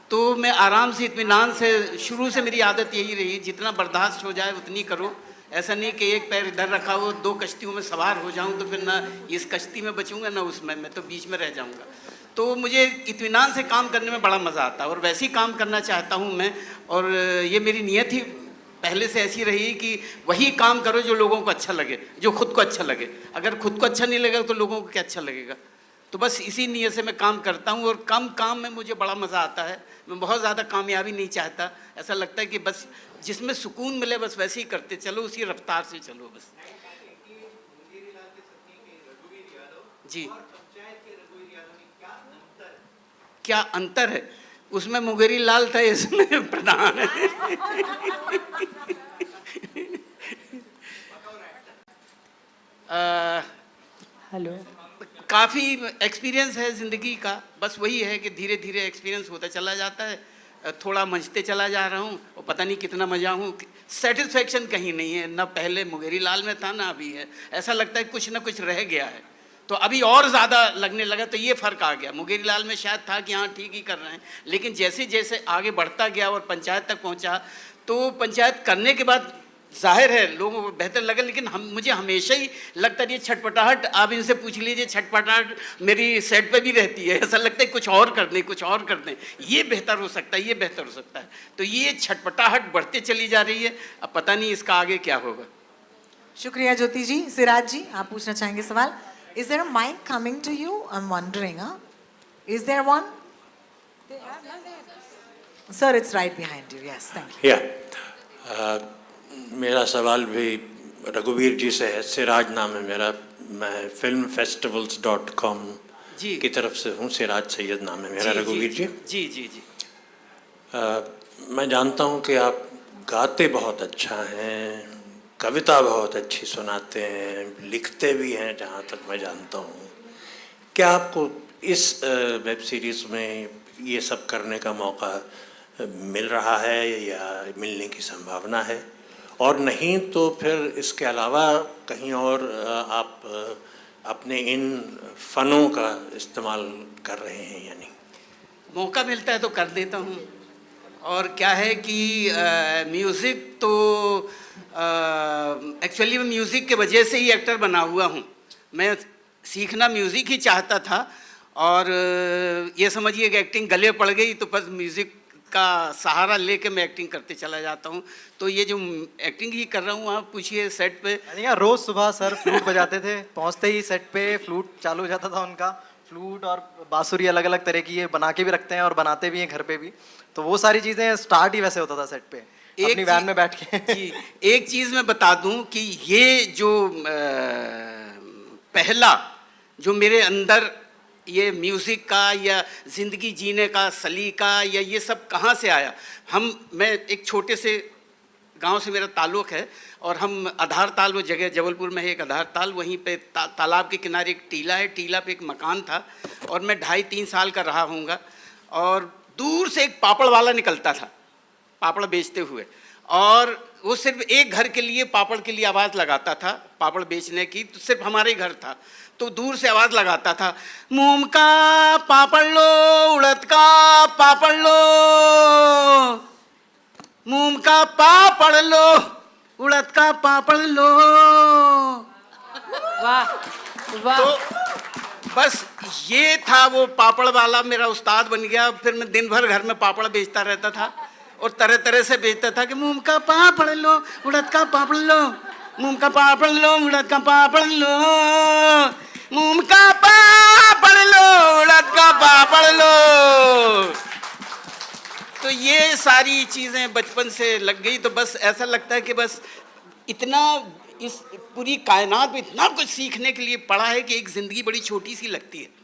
तो मैं आराम से इत्मीनान से, शुरू से मेरी आदत यही रही, जितना बर्दाश्त हो जाए उतनी करो. ऐसा नहीं कि एक पैर इधर रखा हो, 2 कश्तियों में सवार हो जाऊँ तो फिर ना इस कश्ती में बचूंगा ना उसमें, मैं तो बीच में रह जाऊँगा. तो मुझे इत्मीनान से काम करने में बड़ा मज़ा आता है और वैसे ही काम करना चाहता हूँ मैं. और ये मेरी नीयत ही पहले से ऐसी रही कि वही काम करो जो लोगों को अच्छा लगे, जो खुद को अच्छा लगे. अगर खुद को अच्छा नहीं लगेगा तो लोगों को क्या अच्छा लगेगा. तो बस इसी नीयत से मैं काम करता हूँ और कम काम में मुझे बड़ा मज़ा आता है. मैं बहुत ज़्यादा कामयाबी नहीं चाहता. ऐसा लगता है कि बस जिसमें सुकून मिले बस वैसे ही करते चलो, उसी रफ्तार से चलो बस. जी. क्या अंतर है? उसमें मुंगेरी लाल था, इसमें प्रधान है. हेलो. काफ़ी एक्सपीरियंस है ज़िंदगी का. बस वही है कि धीरे धीरे एक्सपीरियंस होता चला जाता है. थोड़ा मंचते चला जा रहा हूँ और पता नहीं कितना मजा हूँ. सेटिस्फेक्शन कहीं नहीं है, ना पहले मुंगेरी लाल में था ना अभी है. ऐसा लगता है कुछ ना कुछ रह गया है, तो अभी और ज़्यादा लगने लगा. तो ये फ़र्क आ गया. मुंगेरी लाल में शायद था कि हाँ ठीक ही कर रहे हैं, लेकिन जैसे जैसे आगे बढ़ता गया और पंचायत तक पहुँचा, तो पंचायत करने के बाद जाहिर है लोगों को बेहतर लगा. लेकिन मुझे हमेशा ही लगता है ये छटपटाहट, आप इनसे पूछ लीजिए, छटपटाहट मेरी सेट पे भी रहती है. ऐसा लगता है कुछ और कर दें, कुछ और कर दें, ये बेहतर हो सकता है, ये बेहतर हो सकता है. तो ये छटपटाहट बढ़ते चली जा रही है. अब पता नहीं इसका आगे क्या होगा. शुक्रिया ज्योति जी. सिराज जी, आप पूछना चाहेंगे सवाल? Is there a mic coming to you? I'm wondering, huh? Is there one? Sir, it's right behind you. Yes, thank you. या मेरा सवाल भी रघुवीर जी से है. सिराज नाम है मेरा. मैं filmfestivals.com जी की तरफ से हूँ. सिराज सैयद नाम है मेरा. रघुवीर जी. जी जी जी. मैं जानता हूँ कि आप गाते बहुत अच्छा हैं, कविता बहुत अच्छी सुनाते हैं, लिखते भी हैं जहाँ तक मैं जानता हूँ. क्या आपको इस वेब सीरीज़ में ये सब करने का मौका मिल रहा है या मिलने की संभावना है, और नहीं तो फिर इसके अलावा कहीं और आप अपने इन फ़नों का इस्तेमाल कर रहे हैं या नहीं? मौका मिलता है तो कर देता हूँ। और क्या है कि म्यूज़िक तो एक्चुअली मैं म्यूज़िक के वजह से ही एक्टर बना हुआ हूँ। मैं सीखना म्यूज़िक ही चाहता था, और ये समझिए कि एक्टिंग गले पड़ गई तो बस म्यूज़िक का सहारा लेके मैं एक्टिंग करते चला जाता हूँ। तो ये जो एक्टिंग ही कर रहा हूँ, आप पूछिए सेट पे। रोज सुबह सर फ्लूट बजाते थे, पहुंचते ही सेट पे फ्लूट चालू हो जाता था उनका। फ्लूट और बांसुरी अलग अलग तरह की ये बना के भी रखते हैं और बनाते भी हैं घर पे भी। तो वो सारी चीजें स्टार्ट ही वैसे होता था सेट पे, अपनी वैन में बैठ के। जी, एक चीज़ मैं बता दूं कि ये जो पहला जो मेरे अंदर ये म्यूज़िक का या ज़िंदगी जीने का सलीका या ये सब कहाँ से आया। मैं एक छोटे से गांव से मेरा ताल्लुक़ है, और हम आधार ताल, वो जगह जबलपुर में है एक आधार ताल, वहीं पे तालाब के किनारे एक टीला है, टीला पे एक मकान था, और मैं 2.5-3 साल का रहा हूँगा। और दूर से एक पापड़ वाला निकलता था, पापड़ बेचते हुए, और वो सिर्फ एक घर के लिए पापड़ के लिए आवाज़ लगाता था, पापड़ बेचने की, तो सिर्फ हमारे घर था। तो दूर से आवाज़ लगाता था, मूंग का पापड़ लो, उड़द का पापड़ लो, मूंग का पापड़ लो, उड़द का पापड़ लो। वाह वाह। तो बस ये था, वो पापड़ वाला मेरा उस्ताद बन गया। फिर मैं दिन भर घर में पापड़ बेचता रहता था, और तरह तरह से बेचता था कि मूंग का पापड़ लो, उड़द का पापड़ लो, मूंग का पापड़ लो, उड़द का पापड़ लो, मूंग का पापड़ लो, उड़द का पापड़ लो। तो ये सारी चीज़ें बचपन से लग गई। तो बस ऐसा लगता है कि बस इतना इस पूरी कायनात में इतना कुछ सीखने के लिए पड़ा है कि एक ज़िंदगी बड़ी छोटी सी लगती है।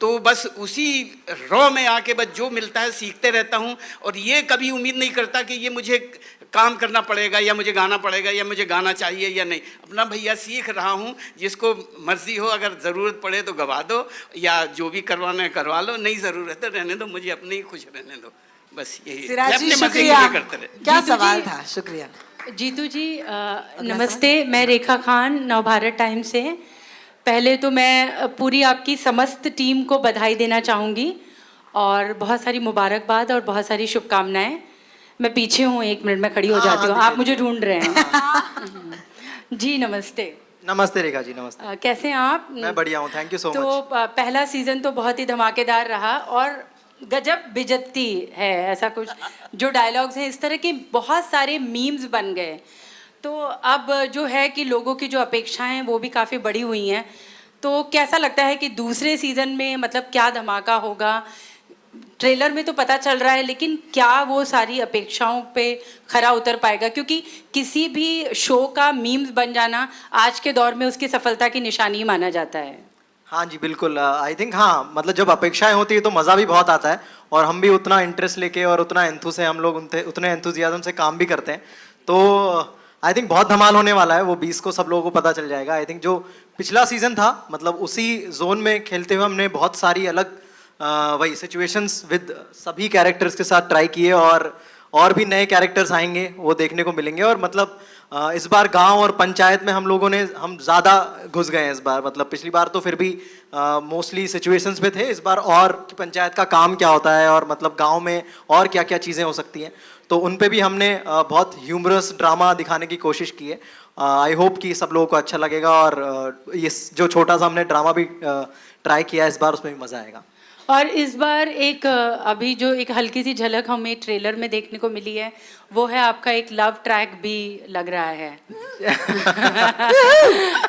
तो बस उसी रॉ में आके बस जो मिलता है सीखते रहता हूँ, और ये कभी उम्मीद नहीं करता कि ये मुझे काम करना पड़ेगा या मुझे गाना पड़ेगा या मुझे गाना चाहिए या नहीं। अपना भैया सीख रहा हूँ, जिसको मर्जी हो, अगर ज़रूरत पड़े तो गवा दो, या जो भी करवाना है करवा लो, नहीं ज़रूरत है रहने दो, मुझे अपने ही खुश रहने दो। बस यही सिराज जी, अपने मजे के शुक्रिया। लिए करते रहे। क्या जीतू सवाल जी। था? शुक्रिया। जीतू जी नमस्ते, मैं रेखा खान नवभारत टाइम से। पहले तो मैं पूरी आपकी समस्त टीम को बधाई देना चाहूँगी, और बहुत सारी मुबारकबाद और बहुत सारी शुभकामनाएं। मैं पीछे हूँ, 1 मिनट में खड़ी हो जाती हूँ, आप मुझे ढूंढ रहे हैं। जी नमस्ते। नमस्ते रेखा जी, नमस्ते। कैसे हैं आप? मैं बढ़िया हूँ, थैंक यू सो तो मच। पहला सीज़न तो बहुत ही धमाकेदार रहा, और गजब बेइज्जती है, ऐसा कुछ जो डायलॉग्स हैं, इस तरह के बहुत सारे मीम्स बन गए। तो अब जो है कि लोगों की जो अपेक्षाएं हैं वो भी काफ़ी बढ़ी हुई हैं। तो कैसा लगता है कि दूसरे सीज़न में मतलब क्या धमाका होगा? ट्रेलर में तो पता चल रहा है, लेकिन क्या वो सारी अपेक्षाओं पे खरा उतर पाएगा? क्योंकि किसी भी शो का मीम्स बन जाना आज के दौर में उसकी सफलता की निशानी माना जाता है। हाँ जी बिल्कुल, आई थिंक हाँ, मतलब जब अपेक्षाएं होती है तो मज़ा भी बहुत आता है, और हम भी उतना इंटरेस्ट लेके और उतना एंथू से हम लोग उतने एंथुजियाज्म से काम भी करते हैं। तो आई थिंक बहुत धमाल होने वाला है। वो 20 को सब लोगों को पता चल जाएगा। आई थिंक जो पिछला सीज़न था, मतलब उसी जोन में खेलते हुए हमने बहुत सारी अलग वही सिचुएशंस विद सभी कैरेक्टर्स के साथ ट्राई किए, और भी नए कैरेक्टर्स आएंगे, वो देखने को मिलेंगे। और मतलब इस बार गांव और पंचायत में हम ज़्यादा घुस गए हैं इस बार। मतलब पिछली बार तो फिर भी मोस्टली सिचुएशंस पे थे, इस बार और पंचायत का काम क्या होता है, और मतलब गांव में और क्या क्या चीज़ें हो सकती हैं, तो उन पे भी हमने बहुत ह्यूमरस ड्रामा दिखाने की कोशिश की है। आई होप कि सब लोगों को अच्छा लगेगा, और ये जो छोटा सा हमने ड्रामा भी ट्राई किया है इस बार, उसमें भी मज़ा आएगा। और इस बार एक अभी जो एक हल्की सी झलक हमें ट्रेलर में देखने को मिली है, वो है आपका एक लव ट्रैक भी लग रहा है।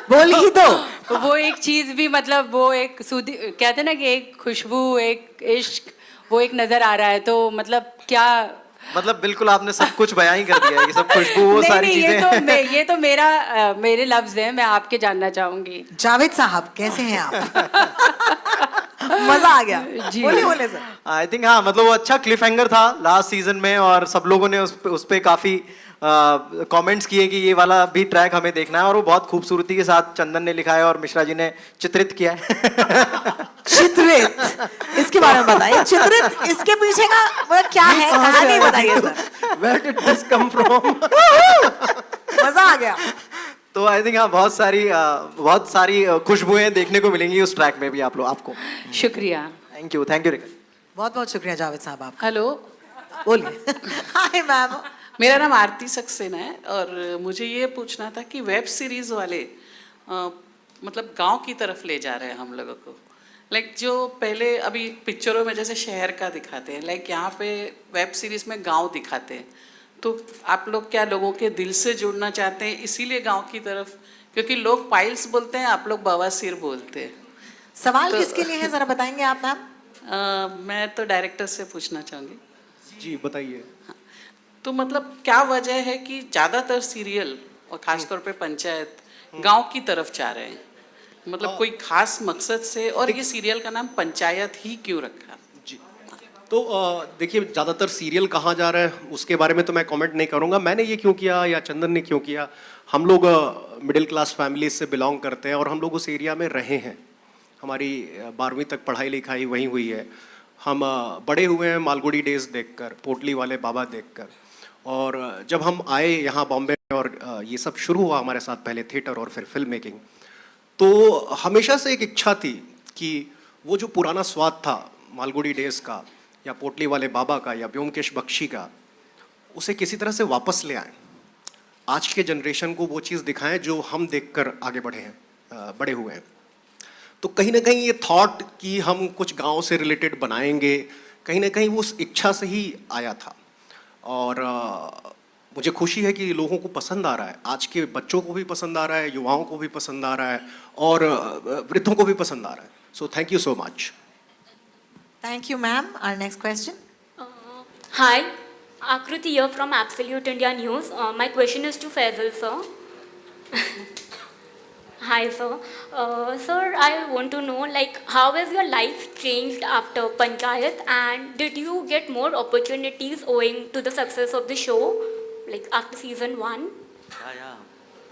बोली तो वो एक चीज़ भी, मतलब वो एक कहते हैं ना कि एक खुशबू, एक इश्क, वो एक नज़र आ रहा है। तो मतलब क्या, मतलब बिल्कुल आपने सब कुछ बयां ही कर दिया है कि सब खुशबू, वो सारी नहीं, चीजें। ये तो मेरे लफ्ज हैं, मैं आपके जानना चाहूंगी। जावेद साहब कैसे हैं आप? मजा आ गया जी। बोले सर। आई थिंक हाँ, मतलब वो अच्छा क्लिफ हैंगर था लास्ट सीजन में, और सब लोगों ने उस पे काफी कमेंट्स किए कि ये वाला भी ट्रैक हमें देखना है, और वो बहुत खूबसूरती के साथ चंदन ने लिखा है और मिश्रा जी ने चित्रित किया है। चित्रित, इसके बारे में बताइए। चित्रित, इसके पीछे का मतलब क्या है, कहानी बताइए sir. Where did this come from? मजा आ गया। तो आई थिंक हाँ, बहुत सारी खुशबुएं देखने को मिलेंगी उस ट्रैक में भी आपको। शुक्रिया। Thank you Rica. बहुत बहुत शुक्रिया जावेद साहब आपका। हेलो, बोलिए। Hi ma'am. मेरा नाम आरती सक्सेना है और मुझे ये पूछना था कि वेब सीरीज़ वाले मतलब गांव की तरफ ले जा रहे हैं हम लोगों को। लाइक जो पहले अभी पिक्चरों में जैसे शहर का दिखाते हैं, लाइक यहाँ पे वेब सीरीज़ में गांव दिखाते हैं, तो आप लोग क्या लोगों के दिल से जुड़ना चाहते हैं इसीलिए गांव की तरफ? क्योंकि लोग पाइल्स बोलते हैं, आप लोग बवासीर बोलते हैं। सवाल किसके लिए है जरा बताएंगे आप मैम? मैं तो डायरेक्टर से पूछना चाहूँगी। जी बताइए। तो मतलब क्या वजह है कि ज़्यादातर सीरियल और ख़ासतौर पे पंचायत गांव की तरफ जा रहे हैं? मतलब कोई खास मकसद से, और ये सीरियल का नाम पंचायत ही क्यों रखा? जी तो देखिए, ज़्यादातर सीरियल कहाँ जा रहा है उसके बारे में तो मैं कमेंट नहीं करूँगा। मैंने ये क्यों किया या चंदन ने क्यों किया, हम लोग मिडिल क्लास फैमिली से बिलोंग करते हैं और हम लोग उस एरिया में रहे हैं। हमारी 12वीं तक पढ़ाई लिखाई वहीं हुई है। हम बड़े हुए हैं मालगुडी डेज देखकर, पोटली वाले बाबा देखकर। और जब हम आए यहाँ बॉम्बे में और ये सब शुरू हुआ हमारे साथ, पहले थिएटर और फिर फिल्म मेकिंग, तो हमेशा से एक इच्छा थी कि वो जो पुराना स्वाद था मालगुडी डेज का या पोटली वाले बाबा का या ब्योमकेश बख्शी का, उसे किसी तरह से वापस ले आएं, आज के जनरेशन को वो चीज़ दिखाएं जो हम देखकर आगे बड़े हुए हैं। तो कहीं ना कहीं ये थॉट कि हम कुछ गांव से रिलेटेड बनाएंगे, कहीं ना कहीं वो उस इच्छा से ही आया था। और मुझे खुशी है कि लोगों को पसंद आ रहा है, आज के बच्चों को भी पसंद आ रहा है, युवाओं को भी पसंद आ रहा है और वृद्धों को भी पसंद आ रहा है। So thank you so much. Thank you ma'am. Our next question. Hi, Akriti here from Absolute India News. My question is to Faisal sir. Hi sir. Sir, I want to know like how has your life changed after Panchayat, and did you get more opportunities owing to the success of the show, like after season 1? या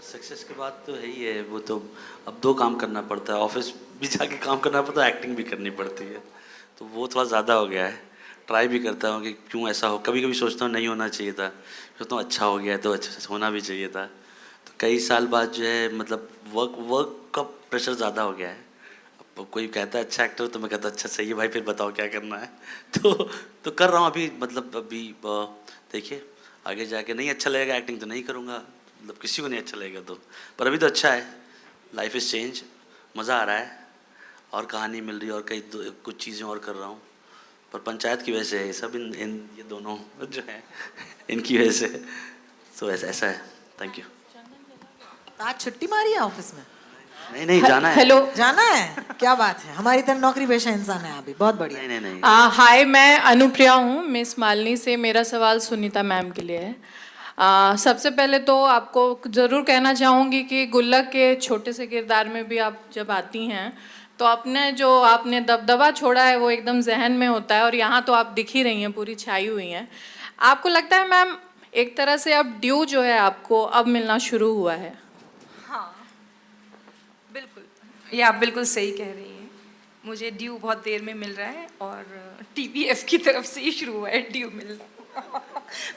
success के बाद तो है ही है, वो तो अब 2 काम करना पड़ता है, ऑफिस भी जाके काम करना पड़ता है, एक्टिंग भी करनी पड़ती है, तो वो थोड़ा ज़्यादा हो गया है। ट्राई भी करता हूँ कि क्यों ऐसा हो, कभी कभी सोचता हूँ नहीं होना चाहिए था, सोचता हूँ अच्छा हो गया है तो अच्छा होना भी चाहिए था। तो कई साल बाद जो है मतलब वर्क का प्रेशर ज़्यादा हो गया है। अब कोई कहता है अच्छा एक्टर, तो मैं कहता अच्छा सही है भाई, फिर बताओ क्या करना है। तो कर रहा हूँ अभी, मतलब अभी देखिए आगे जाके नहीं अच्छा लगेगा एक्टिंग तो नहीं करूँगा, मतलब किसी को नहीं अच्छा लगेगा तो, पर अभी तो अच्छा है, लाइफ इज़ चेंज, मज़ा आ रहा है और कहानी मिल रही है और कुछ चीज़ें और कर रहा हूँ। पर पंचायत की वजह से ये सब ये दोनों जो है इनकी वजह से, तो ऐसा है। Thank you. आज छुट्टी मारी है ऑफिस में? नहीं जाना है। हेलो, जाना है, क्या बात है, हमारी तरह नौकरी पेशा इंसान है अभी, बहुत बढ़िया। नहीं। हाय, मैं अनुप्रिया हूँ मिस मालिनी से। मेरा सवाल सुनीता मैम के लिए है। सबसे पहले तो आपको ज़रूर कहना चाहूँगी कि गुल्लक के छोटे से किरदार में भी आप जब आती हैं तो आपने दबदबा छोड़ा है वो एकदम जहन में होता है, और यहाँ तो आप दिख ही रही हैं, पूरी छाई हुई हैं। आपको लगता है मैम एक तरह से अब ड्यू जो है आपको अब मिलना शुरू हुआ है? हाँ बिल्कुल, ये आप बिल्कुल सही कह रही हैं। मुझे ड्यू बहुत देर में मिल रहा है और TVF की तरफ से ही शुरू हुआ है ड्यू मिलना।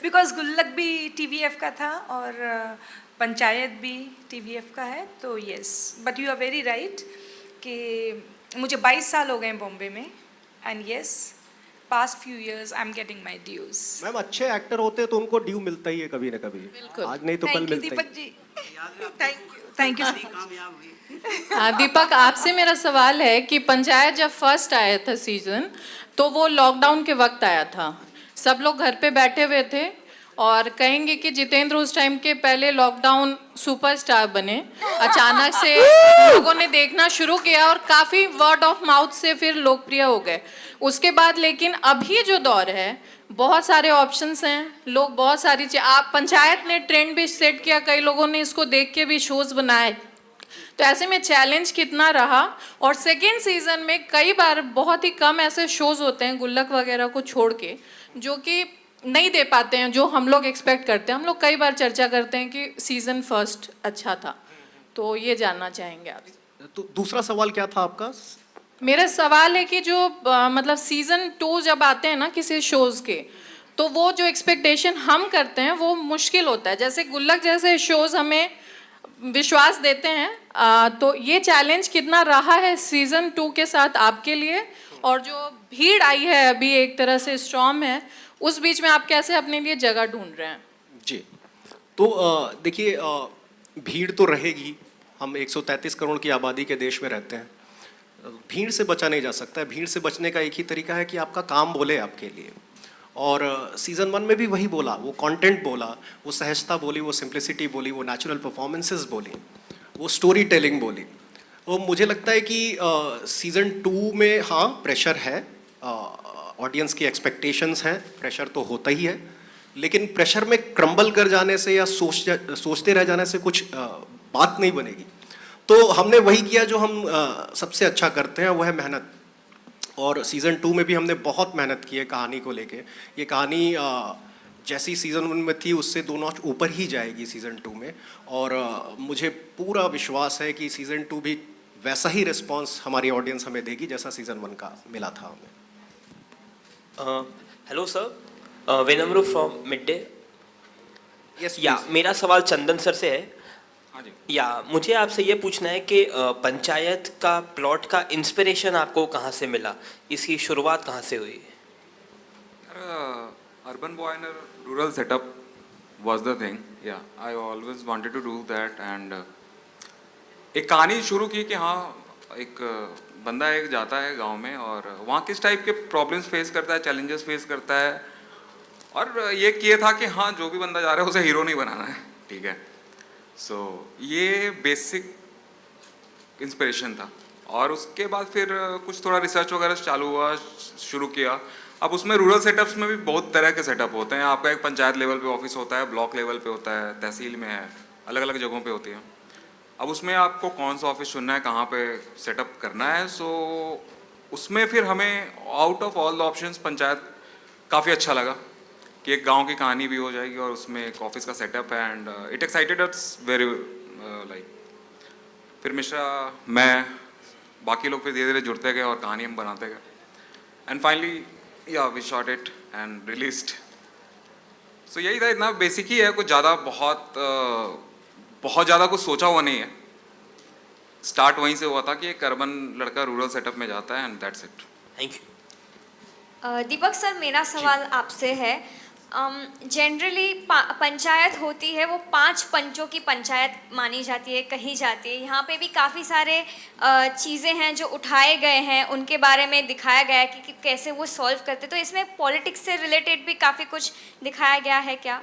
बिकॉज गुल्लक भी TVF का था और पंचायत भी TVF का है, तो yes, but you are very right कि मुझे 22 साल हो गए बॉम्बे में, and yes past few years I am getting my dues. Ma'am अच्छे एक्टर होते हैं तो उनको ड्यू मिलता ही है कभी ना कभी, आज नहीं तो कल मिलता ही। Deepak ji, thank you. दीपक, आपसे मेरा सवाल है कि पंचायत जब फर्स्ट आया था सीजन, तो वो लॉकडाउन के वक्त आया था, सब लोग घर पे बैठे हुए थे, और कहेंगे कि जितेंद्र उस टाइम के पहले लॉकडाउन सुपरस्टार बने। अचानक से लोगों ने देखना शुरू किया और काफ़ी वर्ड ऑफ माउथ से फिर लोकप्रिय हो गए। उसके बाद लेकिन अभी जो दौर है, बहुत सारे ऑप्शंस हैं, लोग बहुत सारी आप पंचायत ने ट्रेंड भी सेट किया, कई लोगों ने इसको देख के भी शोज़ बनाए, तो ऐसे में चैलेंज कितना रहा? और सेकेंड सीजन में कई बार बहुत ही कम ऐसे शोज़ होते हैं गुल्लक वगैरह को छोड़ के, जो कि नहीं दे पाते हैं जो हम लोग एक्सपेक्ट करते हैं। हम लोग कई बार चर्चा करते हैं कि सीज़न फर्स्ट अच्छा था, तो ये जानना चाहेंगे आप। तो दूसरा सवाल क्या था आपका? मेरा सवाल है कि जो मतलब सीज़न 2 जब आते हैं ना किसी शोज़ के, तो वो जो एक्सपेक्टेशन हम करते हैं वो मुश्किल होता है। जैसे गुल्लक जैसे शोज़ हमें विश्वास देते हैं, तो ये चैलेंज कितना रहा है सीज़न 2 के साथ आपके लिए? और जो भीड़ आई है अभी एक तरह से स्टॉर्म है, उस बीच में आप कैसे अपने लिए जगह ढूंढ रहे हैं? जी, तो देखिए, भीड़ तो रहेगी। हम 133 करोड़ की आबादी के देश में रहते हैं, भीड़ से बचा नहीं जा सकता है। भीड़ से बचने का एक ही तरीका है कि आपका काम बोले आपके लिए। और सीज़न 1 में भी वही बोला, वो कंटेंट बोला, वो सहजता बोली, वो सिंप्लिसिटी बोली, वो नेचुरल परफॉर्मेंसेस बोली, वो स्टोरी टेलिंग बोली। तो मुझे लगता है कि सीज़न 2 में हाँ प्रेशर है, ऑडियंस की एक्सपेक्टेशंस हैं, प्रेशर तो होता ही है, लेकिन प्रेशर में क्रम्बल कर जाने से या सोचते रह जाने से कुछ बात नहीं बनेगी। तो हमने वही किया जो हम सबसे अच्छा करते हैं, वो है मेहनत। और सीज़न 2 में भी हमने बहुत मेहनत की है कहानी को लेके। ये कहानी जैसी सीज़न 1 में थी उससे 2 नॉच ऊपर ही जाएगी सीज़न 2 में। और मुझे पूरा विश्वास है कि सीज़न 2 भी वैसा ही रिस्पॉन्स हमारी ऑडियंस हमें देगी जैसा सीज़न 1 का मिला था हमें। हेलो सर, विनम्र फ्रॉम मिड डे। यस, या मेरा सवाल चंदन सर से है। हाँ जी। या मुझे आपसे ये पूछना है कि पंचायत का प्लॉट का इंस्पिरेशन आपको कहाँ से मिला, इसकी शुरुआत कहाँ से हुई? Urban boy in rural setup was the thing. Yeah I always wanted to do that. And एक कहानी शुरू की कि हाँ एक बंदा एक जाता है गांव में और वहाँ किस टाइप के प्रॉब्लम्स फेस करता है, चैलेंजेस फेस करता है। और ये किया था कि हाँ जो भी बंदा जा रहा है उसे हीरो नहीं बनाना है, ठीक है। सो ये बेसिक इंस्पिरेशन था। और उसके बाद फिर कुछ थोड़ा रिसर्च वगैरह चालू हुआ, शुरू किया। अब उसमें रूरल सेटअप्स में भी बहुत तरह के सेटअप होते हैं। आपका एक पंचायत लेवल पे ऑफिस होता है, ब्लॉक लेवल पे होता है, तहसील में है, अलग अलग जगहों पे होती है। अब उसमें आपको कौन सा ऑफिस चुनना है, कहाँ पे सेटअप करना है। सो उसमें फिर हमें out of all the options panchayat काफ़ी अच्छा लगा कि एक गांव की कहानी भी हो जाएगी और उसमें एक ऑफिस का सेटअप है। And it excited us very like. फिर मिश्रा, मैं, बाकी लोग फिर धीरे धीरे जुड़ते गए और कहानी हम बनाते गए। And finally yeah we shot it and released. So यही था, इतना बेसिक ही है, कुछ ज़्यादा बहुत ज़्यादा कुछ सोचा हुआ नहीं है। स्टार्ट वहीं से हुआ था कि एक अर्बन लड़का रूरल सेटअप में जाता है and that's it. Thank you. Deepak sir, मेरा सवाल आपसे है। जनरली पंचायत होती है वो 5 पंचों की पंचायत मानी जाती है, कही जाती है। यहाँ पे भी काफ़ी सारे चीज़ें हैं जो उठाए गए हैं, उनके बारे में दिखाया गया है कि कैसे वो सॉल्व करते। तो इसमें पॉलिटिक्स से रिलेटेड भी काफ़ी कुछ दिखाया गया है क्या?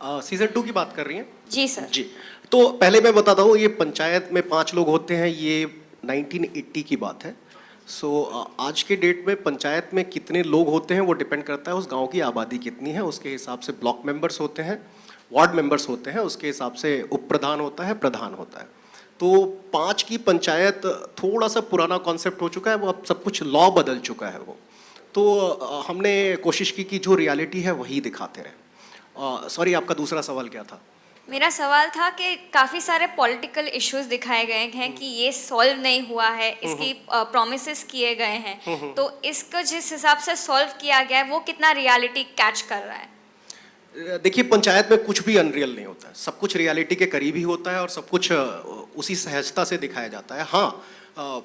सीज़न 2 की बात कर रही हैं? जी सर। जी, तो पहले मैं बताता हूँ, ये पंचायत में 5 लोग होते हैं, ये 1980 की बात है। सो आज के डेट में पंचायत में कितने लोग होते हैं वो डिपेंड करता है उस गांव की आबादी कितनी है, उसके हिसाब से ब्लॉक मेंबर्स होते हैं, वार्ड मेंबर्स होते हैं, उसके हिसाब से उप प्रधान होता है, प्रधान होता है। तो 5 की पंचायत थोड़ा सा पुराना कॉन्सेप्ट हो चुका है, वो अब सब कुछ लॉ बदल चुका है वो। तो हमने कोशिश की कि जो रियलिटी है वही दिखाते रहें। सॉरी, आपका दूसरा सवाल क्या था? मेरा सवाल था कि काफ़ी सारे पॉलिटिकल इश्यूज दिखाए गए हैं कि ये सॉल्व नहीं हुआ है, इसकी प्रॉमिसेस किए गए हैं, तो इसको जिस हिसाब से सॉल्व किया गया है वो कितना रियलिटी कैच कर रहा है? देखिए, पंचायत में कुछ भी अनरियल नहीं होता है, सब कुछ रियलिटी के करीब ही होता है और सब कुछ उसी सहजता से दिखाया जाता है। हाँ,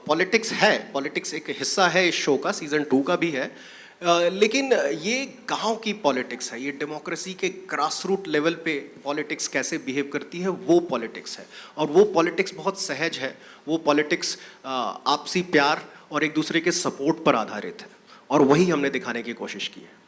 पॉलिटिक्स है, पॉलिटिक्स एक हिस्सा है इस शो का, सीज़न 2 का भी है, लेकिन ये गांव की पॉलिटिक्स है, ये डेमोक्रेसी के ग्रास रूट लेवल पे पॉलिटिक्स कैसे बिहेव करती है वो पॉलिटिक्स है। और वो पॉलिटिक्स बहुत सहज है, वो पॉलिटिक्स आपसी प्यार और एक दूसरे के सपोर्ट पर आधारित है, और वही हमने दिखाने की कोशिश की है।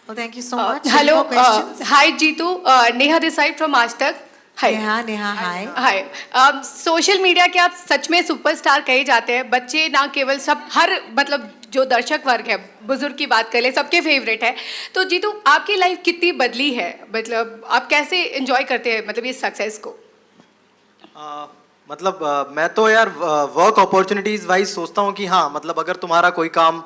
Well, thank you so much. Hello, Any more questions? hi Jeetu, Neha this side from Aaj Tak. Hi. Neha, hi. Hi. Social media के आप सच में सुपरस्टार कहे जाते हैं, बच्चे ना केवल, सब, हर मतलब जो दर्शक वर्ग है, बुजुर्ग की बात कर ले, सबके फेवरेट है। तो जीतू, आपकी लाइफ कितनी बदली है, मतलब आप कैसे एंजॉय करते हैं मतलब इस सक्सेस को? मतलब मैं तो यार वर्क अपॉर्चुनिटीज़ वाइज सोचता हूँ कि हाँ मतलब अगर तुम्हारा कोई काम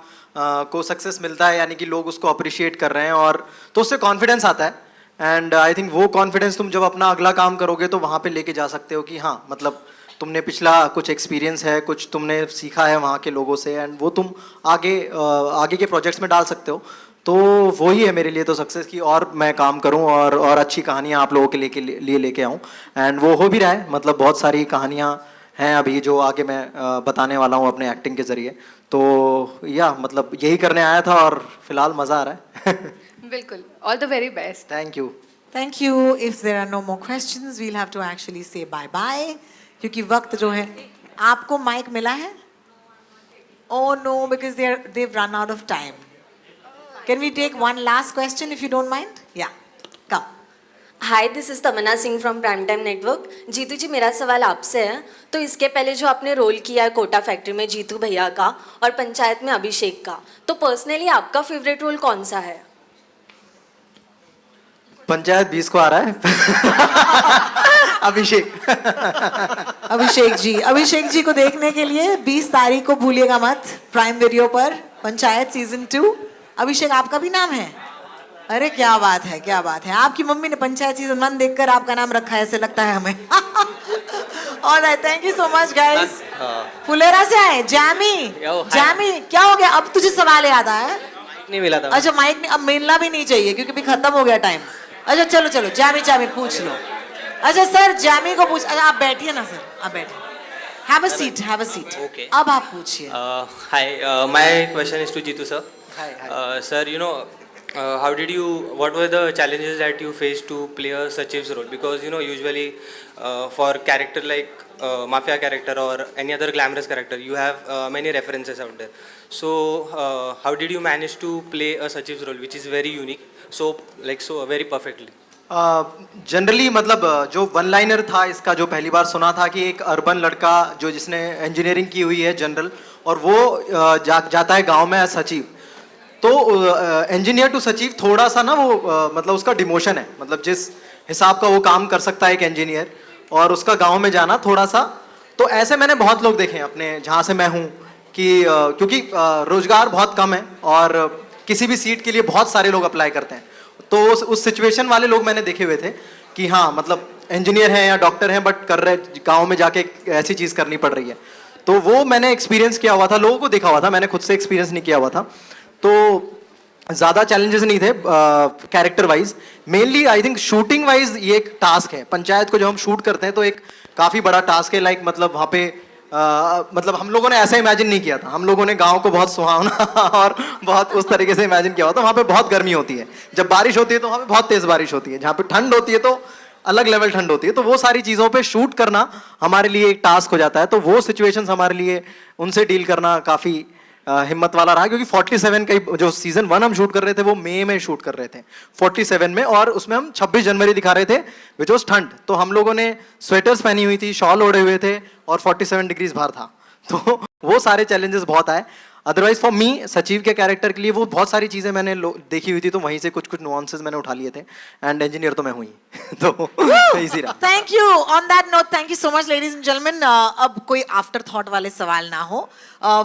को सक्सेस मिलता है यानी कि लोग उसको अप्रिशिएट कर रहे हैं और तो उससे कॉन्फिडेंस आता है एंड आई थिंक वो कॉन्फिडेंस तुम जब अपना अगला काम करोगे तो वहाँ पे लेके जा सकते हो कि हाँ मतलब तुमने पिछला कुछ एक्सपीरियंस है, कुछ तुमने सीखा है वहाँ के लोगों से एंड वो तुम आगे के प्रोजेक्ट्स में डाल सकते हो। तो वही है मेरे लिए तो सक्सेस की और मैं काम करूं और अच्छी कहानियां आप लोगों के लिए लेके आऊं एंड वो हो भी रहा है। मतलब बहुत सारी कहानियां हैं अभी जो आगे मैं बताने वाला हूं अपने एक्टिंग के ज़रिए। तो या मतलब यही करने आया था और फिलहाल मज़ा आ रहा है। बिल्कुल, all the very best. Thank you. Thank you. If there are no more questions, we'll have to actually say bye bye. क्योंकि वक्त जो है, आपको माइक मिला है? Oh no, because they've run out of time. Can we take one last question if you don't mind? Yeah, come. Hi, this is Tamanna Singh from prime time network. Jeetu ji, मेरा सवाल आपसे है। तो इसके पहले जो आपने रोल किया है कोटा फैक्ट्री में जीतू भैया का और पंचायत में अभिषेक का, तो पर्सनली आपका फेवरेट रोल कौन सा है? पंचायत 20 को आ रहा है। अभिषेक जी को देखने के लिए 20 तारीख को भूलिएगा मत, प्राइम वीडियो पर पंचायत सीजन 2। अभिषेक आपका भी नाम है? अरे क्या बात है, क्या बात है। आपकी मम्मी ने पंचायत सीजन 1 देखकर आपका नाम रखा है ऐसे लगता है हमें। Alright, thank you so much guys. Phulera से आए जामी। क्या हो गया? अब तुझे सवाल याद आया? नहीं मिला था। अच्छा, माइक नहीं, अब मिलना भी नहीं चाहिए क्योंकि भी खत्म हो गया टाइम। अच्छा चलो जामी पूछ लो। अच्छा सर, जामी को पूछ। अच्छा आप बैठिए ना सर, आप बैठिए। Have a seat. Okay. अब आप पूछिए। Hi, my question is to Jitu sir. Hi. Sir, what were the challenges that you faced to play a Sachiv's role? Because usually for character like mafia character or any other glamorous character, you have many references out there. So how did you manage to play a Sachiv's role, which is very unique, so very perfectly? Generally मतलब जो one liner था इसका, जो पहली बार सुना था कि एक अर्बन लड़का जो जिसने इंजीनियरिंग की हुई है जनरल, और वो जाता है गांव में सचिव। तो इंजीनियर टू सचिव थोड़ा सा ना वो मतलब उसका डिमोशन है। मतलब जिस हिसाब का वो काम कर सकता है एक इंजीनियर और उसका गांव में जाना थोड़ा सा, तो ऐसे मैंने बहुत लोग देखे हैं अपने जहाँ से मैं हूँ कि क्योंकि रोजगार बहुत कम है और किसी भी सीट के लिए बहुत सारे लोग अप्लाई करते हैं। तो उस सिचुएशन वाले लोग मैंने देखे हुए थे कि हाँ मतलब इंजीनियर हैं या डॉक्टर हैं बट कर रहे गाँव में जाके ऐसी चीज़ करनी पड़ रही है। तो वो मैंने एक्सपीरियंस किया हुआ था, लोगों को देखा हुआ था, मैंने खुद से एक्सपीरियंस नहीं किया हुआ था। तो ज़्यादा चैलेंजेस नहीं थे character wise. Mainly I think shooting wise ये एक टास्क है। पंचायत को जब हम शूट करते हैं तो एक काफ़ी बड़ा टास्क है। लाइक मतलब वहाँ पे मतलब हम लोगों ने ऐसा इमेजिन नहीं किया था। हम लोगों ने गांव को बहुत सुहावना और बहुत उस तरीके से इमेजिन किया हुआ था। वहाँ पे बहुत गर्मी होती है, जब बारिश होती है तो वहाँ पे बहुत तेज़ बारिश होती है, जहाँ पे ठंड होती है तो अलग लेवल ठंड होती है। तो वो सारी चीज़ों पे शूट करना हमारे लिए एक टास्क हो जाता है। तो वो सिचुएशंस हमारे लिए उनसे डील करना काफ़ी हिम्मत वाला रहा, क्योंकि 47 का जो सीजन 1 हम शूट कर रहे थे वो मई में शूट कर रहे थे 47 में, और उसमें हम 26 जनवरी दिखा रहे थे विच वॉज ठंड। तो हम लोगों ने स्वेटर्स पहनी हुई थी, शॉल ओढ़े हुए थे और 47 डिग्रीज बाहर था। तो वो सारे चैलेंजेस बहुत आए। अदरवाइज फॉर मी सचिव के कैरेक्टर के लिए वो बहुत सारी चीज़ें मैंने देखी हुई थी, तो वहीं से कुछ नुआंसेस मैंने उठा लिए थे। एंड इंजीनियर तो मैं हुई तो इजी रहा। Thank you. On that note, thank you so much ladies and gentleman. अब कोई आफ्टर थॉट वाले सवाल ना हो।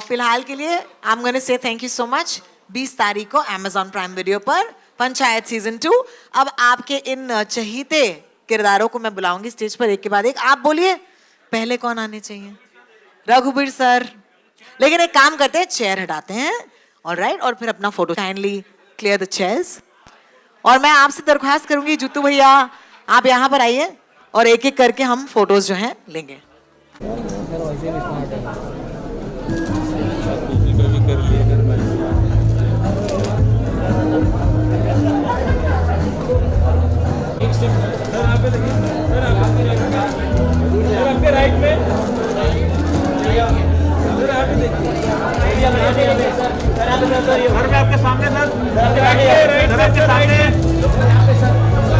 फिलहाल के लिए आई am gonna say thank you so much. 20 तारीख को Amazon प्राइम वीडियो पर पंचायत सीजन 2। अब आपके इन चहीते किरदारों को मैं बुलाऊंगी स्टेज पर एक के बाद एक। आप बोलिए पहले कौन आने चाहिए? रघुबीर सर। लेकिन एक काम करते हैं, चेयर हटाते हैं, ऑलराइट, और फिर अपना photo kindly clear the chairs. और मैं आपसे दरख्वास्त करूंगी जीतू भैया आप यहाँ पर आइए और एक एक करके हम फोटोज जो हैं लेंगे। राइट में घर में आपके सामने सर, आपके सामने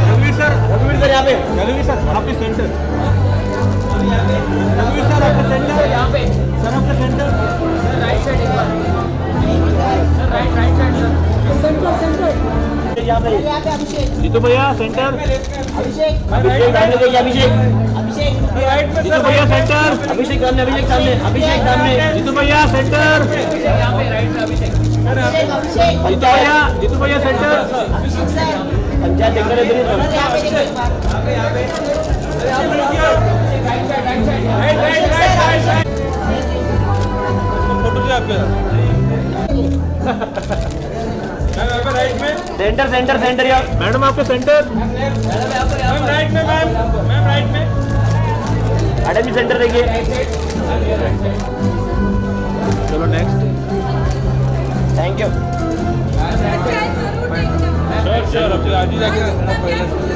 रघुवीर सर यहाँ पे, रघुवीर सर आपके सेंटर, रघुवीर सर आपके सेंटर यहाँ पे, सर आपके centre, right side, right side sir. यहाँ पे जीतू भैया सेंटर, अभिषेक सामने देखिए, अभिषेक जीतू भैया सेंटर, अभिषेक सामने, अभिषेक सामने, अभिषेक सामने, जीतू भैया सेंटर, जीतू भैया सेंटर, पंचायत फोटो आपके सेंटर सेंटर सेंटर यार मैडम, आपके सेंटर, मैम राइट में, मैम राइट में, मैडम भी सेंटर देखिए। चलो नेक्स्ट, थैंक यू। श्योर, अब आज ही जाके